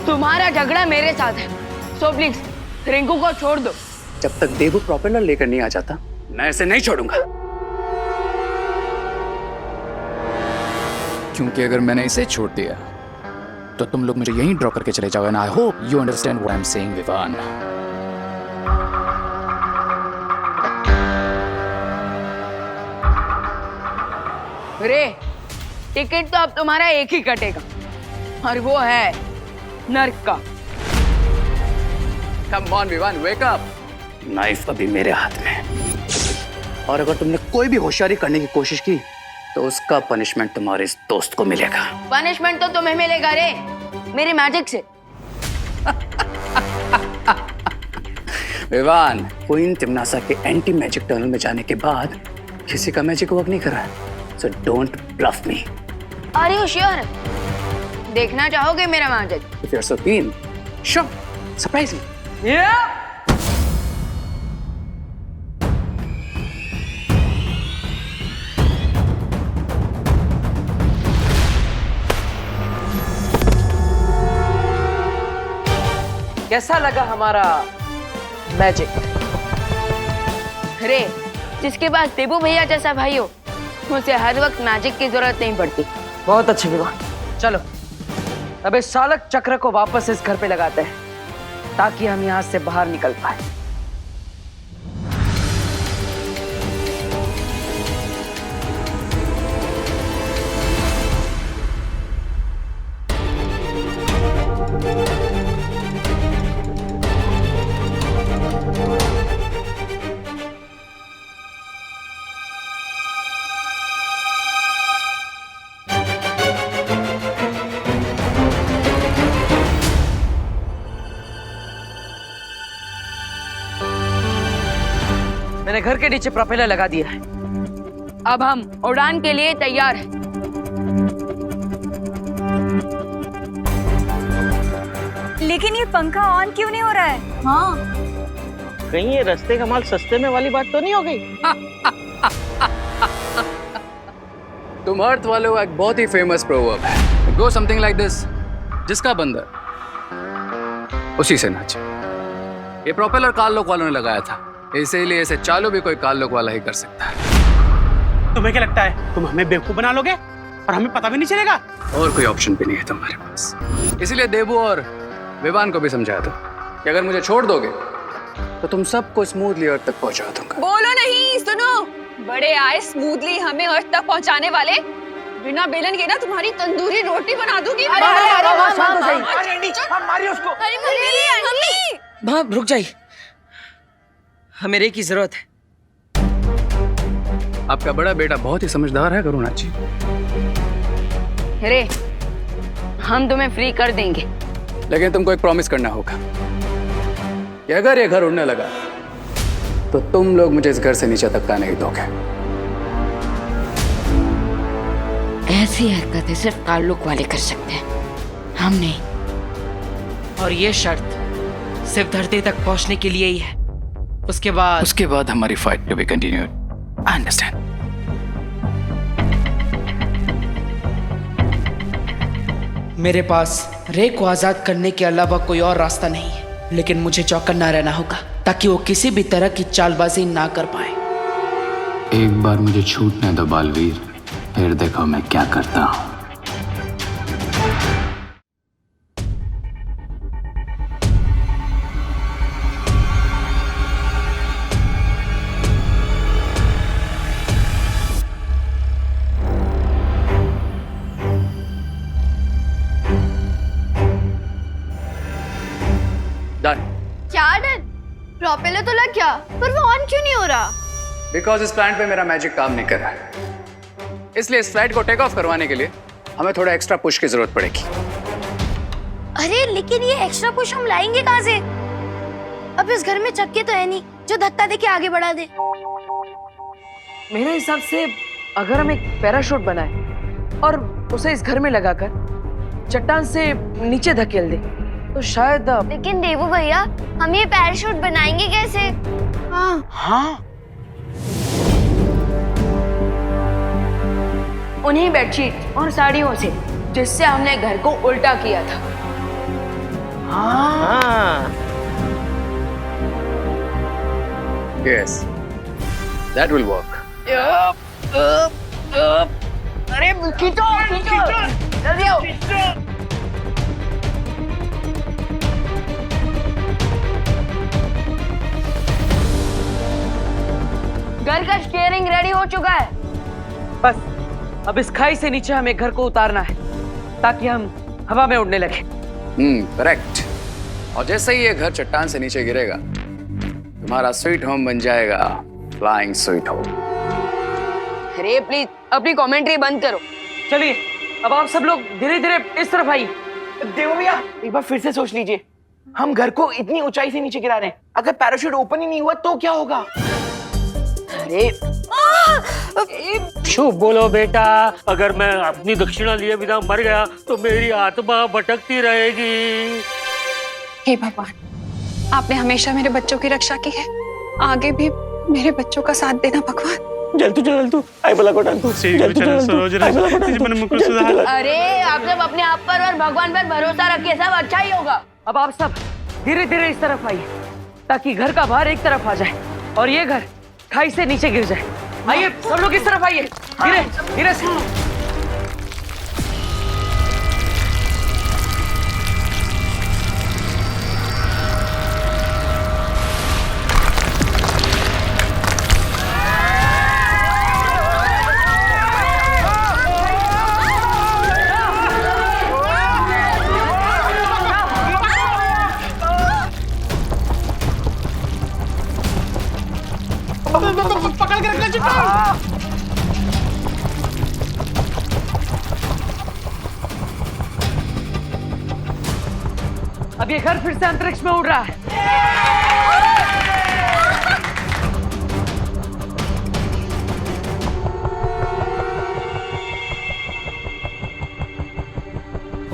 तुम्हारा झगड़ा मेरे साथ है, सो प्लीज रिंकू को छोड़ दो। जब तक देबू प्रोपेलर लेकर नहीं आ जाता, मैं इसे नहीं छोड़ूंगा। क्योंकि अगर मैंने इसे छोड़ दिया तो तुम लोग मुझे यहीं ड्रॉप करके चले जाओगे ना। I hope you understand what I am saying, Vivaan. रे, टिकट तो अब तुम्हारा एक ही कटेगा, और वो है नर्क का। Come on Vivaan, wake up. Knife अभी मेरे हाथ में, और अगर तुमने कोई भी होशियारी करने की कोशिश की तो उसका पनिशमेंट तुम्हारे इस दोस्त को मिलेगा। पनिशमेंट तो तुम्हें मिलेगा रे, मेरे मैजिक से। विवान, क्वीन तिमनासा के एंटी मैजिक टनल में जाने के बाद किसी का मैजिक वर्क नहीं कर रहा है, so don't bluff me. Are you sure? देखना चाहोगे मेरा magic? If you're so keen, sure, surprise me. Yeah. कैसा लगा हमारा मैजिक? रे, जिसके पास देबू भैया जैसा भाई हो, उसे हर वक्त मैजिक की जरूरत नहीं पड़ती। बहुत अच्छे विवान, चलो अब इस चालक चक्र को वापस इस घर पे लगाते हैं ताकि हम यहाँ से बाहर निकल पाए। मैंने घर के नीचे प्रोपेलर लगा दिया है। अब हम उड़ान के लिए तैयार हैं। लेकिन ये पंखा ऑन क्यों नहीं हो रहा है? हाँ, कहीं ये रास्ते का माल सस्ते में वाली बात तो नहीं हो गई? तुम अर्थ वालों का एक बहुत ही फेमस प्रोवर्ब है, गो समथिंग लाइक दिस, जिसका बंदर उसी से नाचे। ये प्रोपेलर काल लोक वालों ने लगाया था, इसीलिए इसे चालू भी कोई काल लोक वाला ही कर सकता है। तुम्हें क्या लगता है तुम हमें बेवकूफ बना लोगे और हमें पता भी नहीं चलेगा? और कोई ऑप्शन भी नहीं है तुम्हारे पास, इसीलिए देबू और विवान को भी समझाया था कि अगर मुझे छोड़ दोगे तो तुम सबको स्मूथली अर्थ तक पहुंचा दूंगा। बोलो नहीं, सुनो, बड़े आए स्मूथली हमें अर्थ तक पहुंचाने वाले, बिना बेलन के ना तुम्हारी तंदूरी रोटी बना दूंगी। माँ रुक जाइए, हमें रे की जरूरत है। आपका बड़ा बेटा बहुत ही समझदार है करुणा जी। रे, हम तुम्हें फ्री कर देंगे, लेकिन तुमको एक प्रॉमिस करना होगा कि अगर ये घर उड़ने लगा तो तुम लोग मुझे इस घर से नीचे तक का नहीं दोगे। ऐसी हरकतें सिर्फ ताल्लुक वाले कर सकते हैं, हम नहीं। और ये शर्त सिर्फ धरती तक पहुंचने के लिए ही है, उसके बाद हमारी fight to be continued. I understand. मेरे पास रे को आजाद करने के अलावा कोई और रास्ता नहीं है, लेकिन मुझे चौकन्ना रहना होगा ताकि वो किसी भी तरह की चालबाजी ना कर पाए। एक बार मुझे छूटने दो बालवीर, फिर देखो मैं क्या करता हूं। क्या डर? प्रोपेलर तो लग गया, पर वो ऑन क्यों नहीं हो रहा? बिकॉज इस प्लांट पे मेरा मैजिक काम नहीं कर रहा है, इसलिए इस फ्लाइट को टेक ऑफ करवाने के लिए हमें थोड़ा एक्स्ट्रा पुश की जरूरत पड़ेगी। अरे लेकिन ये एक्स्ट्रा पुश हम लाएंगे कहाँ से? अब इस घर में चक्के तो है नहीं जो धक्का देके आगे बढ़ा दे। मेरे हिसाब से अगर हम एक पैराशूट बनाए और उसे इस घर में लगाकर चट्टान से नीचे धकेल दे तो शायद। लेकिन देवू भैया, हम ये पैराशूट बनाएंगे कैसे? हाँ उन्हीं बेडशीट और साड़ियों से जिससे हमने घर को उल्टा किया था। Yes, that will work. अरे खींचो खींचो जल्दी आओ। घर का स्टीयरिंग रेडी हो चुका है। बस अब इस खाई से नीचे हमें घर को उतारना है ताकि हम हवा में उड़ने लगे। करेक्ट। और जैसे ही ये घर चट्टान से नीचे गिरेगा तुम्हारा स्वीट होम बन जाएगा फ्लाइंग स्वीट होम। अरे प्लीज अपनी कमेंट्री बंद करो। चलिए अब आप सब लोग धीरे धीरे इस तरफ आइए। देवो भैया एक बार फिर से सोच लीजिए, हम घर को इतनी ऊंचाई से नीचे गिरा रहे हैं, अगर पैराशूट ओपन ही नहीं हुआ तो क्या होगा? अरे शुभ बोलो बेटा, अगर मैं अपनी दक्षिणा लिए बिना मर गया तो मेरी आत्मा भटकती रहेगी। हे भगवान, आपने हमेशा मेरे बच्चों की रक्षा की है, आगे भी मेरे बच्चों का साथ देना भगवान। जल तू आई बोला को डाल तू अरे आप सब अपने आप पर और भगवान पर भरोसा रखिए, सब अच्छा ही होगा। अब आप सब धीरे धीरे इस तरफ आइए ताकि घर का भार एक तरफ आ जाए और ये घर खाई से नीचे गिर जाए। आइए सब लोग इस तरफ आइए, धीरे धीरे से। पकड़ के रखना चिट्टा। अब ये घर फिर से अंतरिक्ष में उड़ रहा है।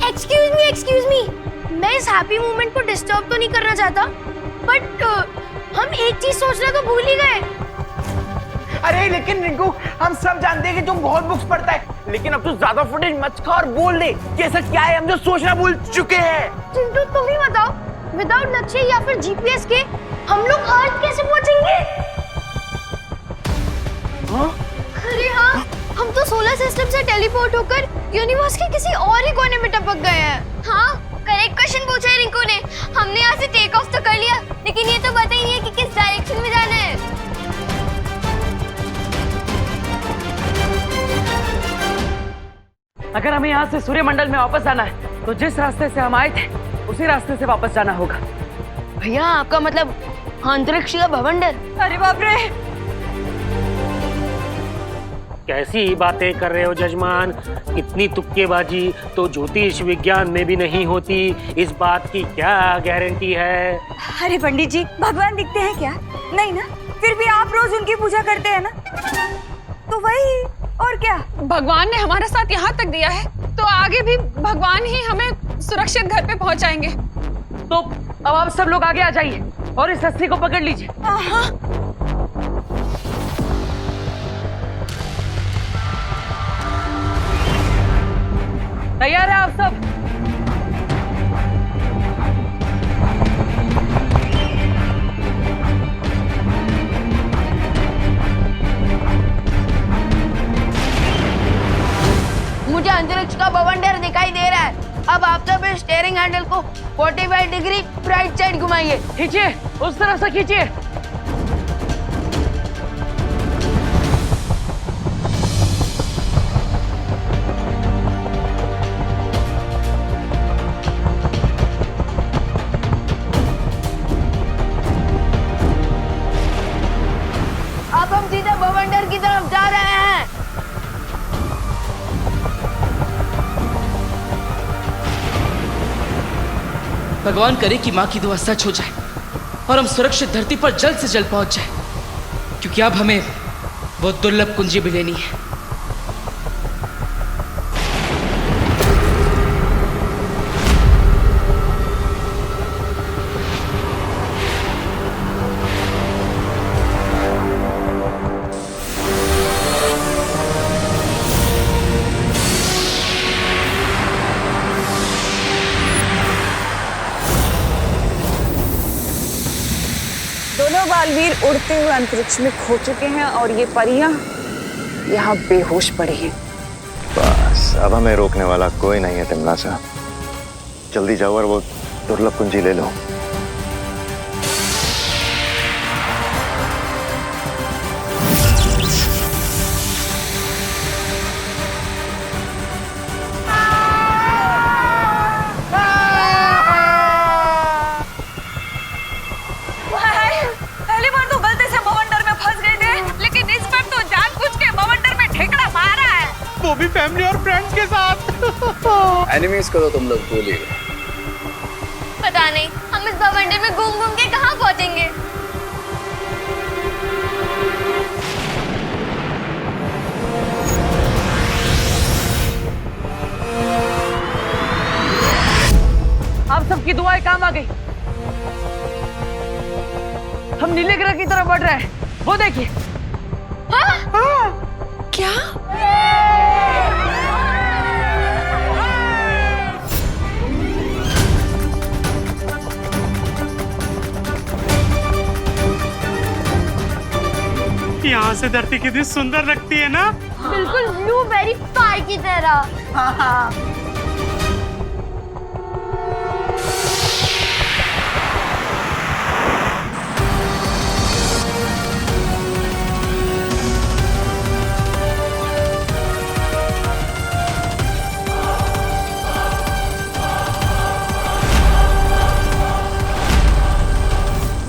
एक्सक्यूज मी, मैं इस हैप्पी मोमेंट को डिस्टर्ब तो नहीं करना चाहता, बट हम एक चीज सोचना तो भूल ही गए। अरे लेकिन रिंकू, हम सब जानते हैं कि तुम बहुत बुक्स पढ़ता है, लेकिन अब तो ज्यादा फुटेज मत खा और बोल दे कि ऐसा क्या है हम जो सोचना भूल चुके हैं। चिंटू तुम ही बताओ, विदाउट लक्ष्य या फिर जीपीएस के हम लोग अर्थ कैसे पहुंचेंगे? अरे हाँ, हम तो सोलर सिस्टम से टेलीपोर्ट होकर यूनिवर्स के किसी और ही कोने में टपक गए हैं। हाँ, करेक्ट क्वेश्चन पूछा है रिंकू ने। हमने यहाँ से टेक ऑफ तो कर लिया, लेकिन ये तो पता ही नहीं है कि किस डायरेक्शन में जाना है। अगर हमें यहाँ से सूर्यमंडल में वापस जाना है तो जिस रास्ते से हम आए थे उसी रास्ते से वापस जाना होगा। भैया आपका मतलब अंतरिक्ष का भवंडर? अरे बाप रे, कैसी बातें कर रहे हो जजमान, इतनी तुक्केबाजी तो ज्योतिष विज्ञान में भी नहीं होती, इस बात की क्या गारंटी है? अरे पंडित जी, भगवान दिखते हैं क्या? नहीं ना, फिर भी आप रोज उनकी पूजा करते हैं ना, तो वही और क्या। भगवान ने हमारा साथ यहाँ तक दिया है तो आगे भी भगवान ही हमें सुरक्षित घर पे पहुँचाएंगे। तो अब आप सब लोग आगे आ जाइए और इस रस्सी को पकड़ लीजिए। तैयार है आप सब? मुझे अंतरिक्ष का भवंडर दिखाई दे रहा है। अब आप सब इस स्टीयरिंग हैंडल को 45 डिग्री राइट साइड घुमाइए। खींचिए, उस तरफ से खींचिए। भगवान करे कि माँ की दुआ सच हो जाए और हम सुरक्षित धरती पर जल्द से जल्द पहुंच जाए, क्योंकि अब हमें वो दुर्लभ कुंजी भी लेनी है। दोनों बालवीर उड़ते हुए अंतरिक्ष में खो चुके हैं और ये परियां यहाँ बेहोश पड़ी हैं। बस अब हमें रोकने वाला कोई नहीं है तिमनासा। जल्दी जाओ और वो दुर्लभ कुंजी ले लो। पहली बार तो गलती से बवंडर में फंस गए थे, लेकिन इस बार तो जानबूझ के बवंडर में ठेकड़ा मारा है, वो भी फैमिली और फ्रेंड्स के साथ। एनिमीज को तो तुम लोग भूल ही गए। पता नहीं हम इस बवंडर में घूम घूम के कहाँ पहुँचेंगे। आप सबकी दुआएं काम आ गई। हम नीले ग्रह की तरफ बढ़ रहे हैं, वो देखिए। क्या? यहाँ से धरती कितनी सुंदर लगती है ना? बिल्कुल ब्लूबेरी पाई की तरह।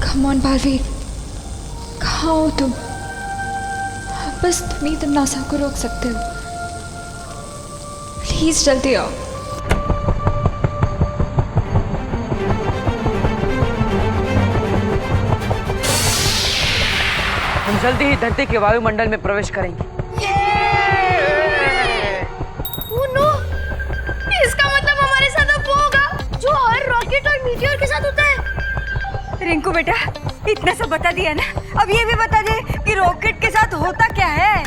कम ऑन बालवीर, कहाँ हो तुम? बस तुम ही तिमनासा को रोक सकते हो। प्लीज जल्दी आओ। हम जल्दी ही धरती के वायुमंडल में प्रवेश करेंगे। Oh no! इसका मतलब हमारे साथ अब वो होगा जो हर रॉकेट और मीटियोर के साथ होता है। रिंकू बेटा, इतना सब बता दिया ना, अब ये भी बता दे कि रॉकेट के साथ होता क्या है।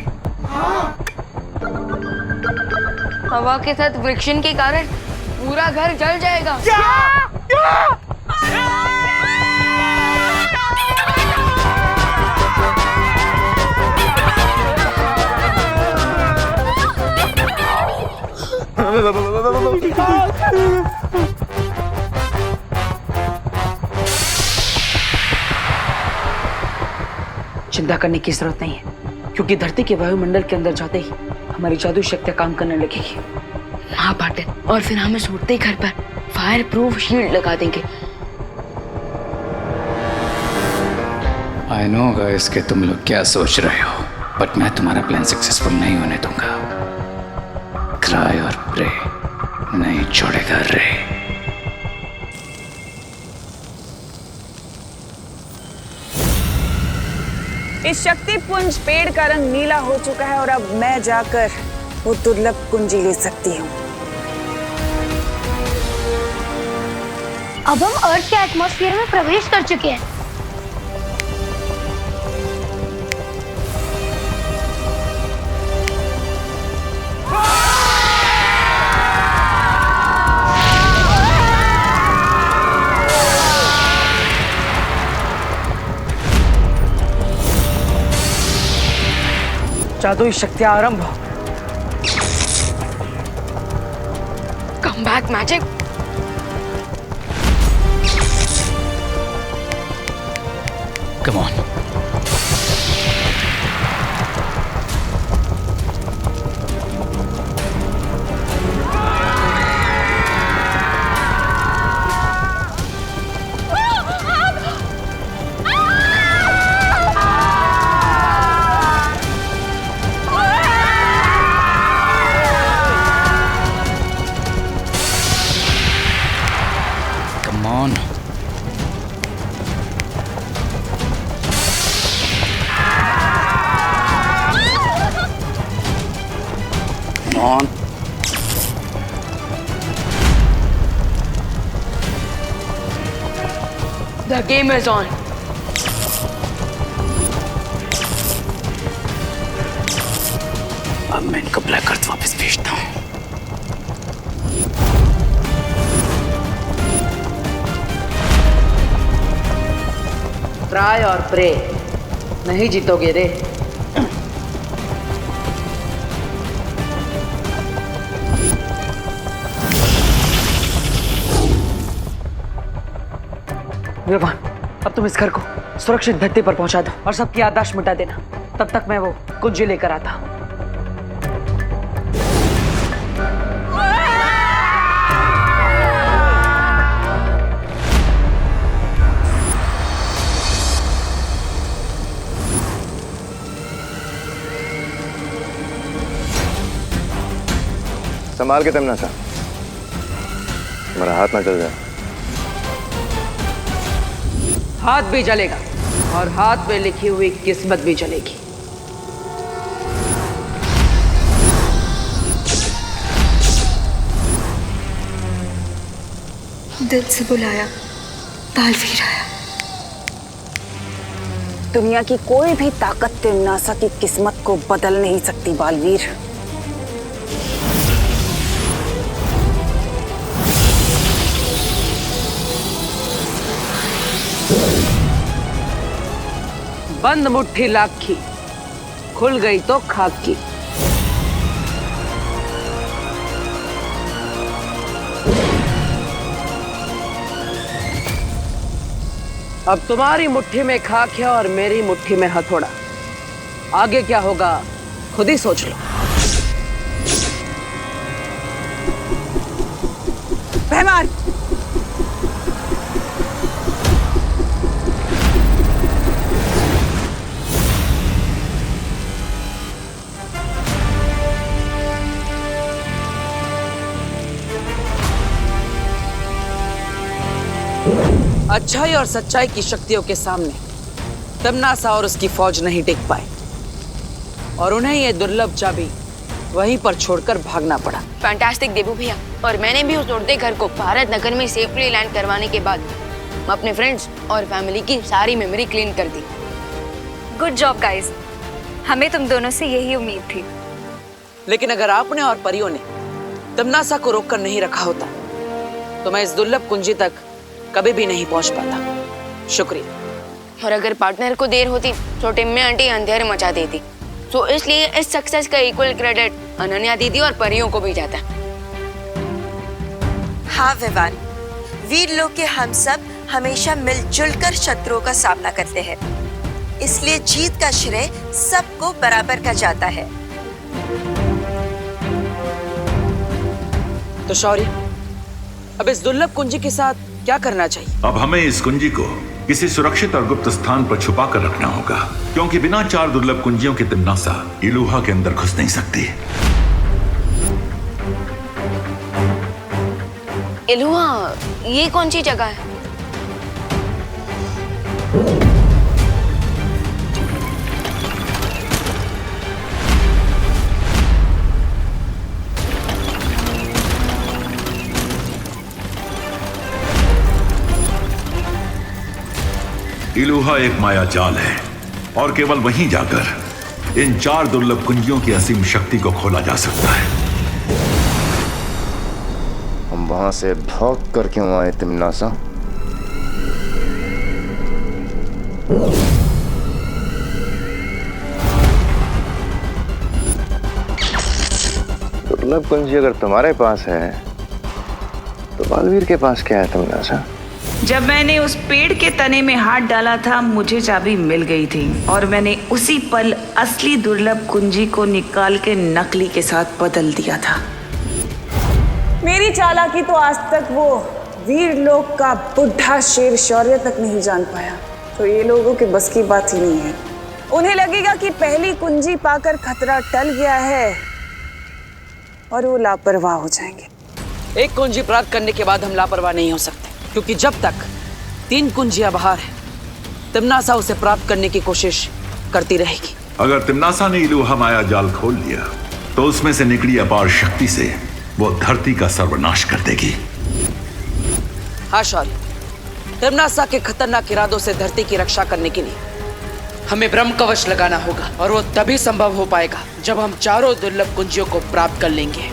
हवा के साथ फ्रिक्शन के कारण पूरा घर जल जाएगा। चिंता करने की जरूरत नहीं है, क्योंकि धरती के वायुमंडल के अंदर जाते ही हमारी जादू शक्तियां काम करने लगेगी। हाँ पाटिल, और फिर हम इस उड़ते घर पर फायर प्रूफ शील्ड लगा देंगे। आई नो गाइस कि तुम लोग क्या सोच रहे हो, बट मैं तुम्हारा प्लान सक्सेसफुल नहीं होने दूंगा। क्राई और प्रे नहीं छोड़ेगा रे। इस शक्ति पुंज पेड़ का रंग नीला हो चुका है और अब मैं जाकर वो दुर्लभ कुंजी ले सकती हूँ। अब हम अर्थ के एटमॉस्फेयर में प्रवेश कर चुके हैं। जादुई शक्तियां आरंभ हो। Come back magic. Come on. On. The game is on. अब मैं इनको ब्लैक अर्थ वापस भेजता हूँ। ट्राई और प्रे, नहीं जीतोगे रे। विवान, अब तुम इस घर को सुरक्षित धरती पर पहुंचा दो और सबकी याददाश्त मिटा देना। तब तक मैं वो कुंजी लेकर आता हूं। संभाल के तमन्नासा, मेरा हाथ ना जल जाए। हाथ भी जलेगा और हाथ में लिखी हुई किस्मत भी जलेगी। दिल से बुलाया, बालवीर आया। दुनिया की कोई भी ताकत तिमनासा की किस्मत को बदल नहीं सकती बालवीर। बंद मुट्ठी लाखी, खुल गई तो खाक की। अब तुम्हारी मुट्ठी में खाक है और मेरी मुट्ठी में हथौड़ा। आगे क्या होगा खुद ही सोच लो। मेहमान, अच्छाई और सच्चाई की शक्तियों के सामने तमन्नासा और उसकी फौज नहीं टिक पाए और उन्हें ये दुर्लभ चाबी वहीं पर छोड़कर भागना पड़ा। फैंटास्टिक देबू भैया, और मैंने भी उस उड़ते घर को भारत नगर में सेफली लैंड करवाने के बाद अपने फ्रेंड्स और फैमिली की सारी मेमोरी क्लीन कर दी। गुड जॉब गाइस, हमें तुम दोनों से यही उम्मीद थी। लेकिन अगर आपने और परियों ने तमन्नासा को रोककर नहीं रखा होता तो मैं इस दुर्लभ कुंजी तक कभी भी नहीं पहुंच पाता। शुक्रिया। और अगर पार्टनर को देर होती तो टिम्मी आंटी अंधेरे मचा देती। तो इसलिए इस सक्सेस का इक्वल क्रेडिट अनन्या दीदी और परियों को भी जाता। हाँ विवान, वीर लोग के हम सब हमेशा मिलजुल कर शत्रुओं का सामना करते हैं, इसलिए जीत का श्रेय सबको बराबर का जाता है। तो शौर्य, अब इस दुर्लभ कुंजी के साथ क्या करना चाहिए? अब हमें इस कुंजी को किसी सुरक्षित और गुप्त स्थान पर छुपा कर रखना होगा, क्योंकि बिना 4 दुर्लभ कुंजियों के तिमनासा इलुहा के अंदर घुस नहीं सकती। इलुहा, ये कौन सी जगह है? इलुहा एक माया जाल है और केवल वहीं जाकर इन 4 दुर्लभ कुंजियों की असीम शक्ति को खोला जा सकता है। हम वहां से भाग कर क्यों आए तिमनासा? दुर्लभ कुंजी अगर तुम्हारे पास है तो बालवीर के पास क्या है तिमनासा? जब मैंने उस पेड़ के तने में हाथ डाला था मुझे चाबी मिल गई थी और मैंने उसी पल असली दुर्लभ कुंजी को निकाल के नकली के साथ बदल दिया था। मेरी चालाकी तो आज तक वो वीर लोग का बुढ़ा शेर शौर्य तक नहीं जान पाया, तो ये लोगों के बस की बात ही नहीं है। उन्हें लगेगा कि पहली कुंजी पाकर खतरा टल गया है और वो लापरवाह हो जाएंगे। एक कुंजी प्राप्त करने के बाद हम लापरवाह नहीं हो सकते, क्योंकि जब तक 3 कुंजियां बाहर है तिमनासा उसे प्राप्त करने की कोशिश करती रहेगी। अगर तिमनासा ने इलुहा माया जाल खोल लिया तो उसमें से निकली अपार शक्ति से वो धरती का सर्वनाश कर देगी। हाँ शौर्य, तिम्नासा के खतरनाक इरादों से धरती की रक्षा करने के लिए हमें ब्रह्म कवच लगाना होगा, और वो तभी संभव हो पाएगा जब हम चारों दुर्लभ कुंजियों को प्राप्त कर लेंगे।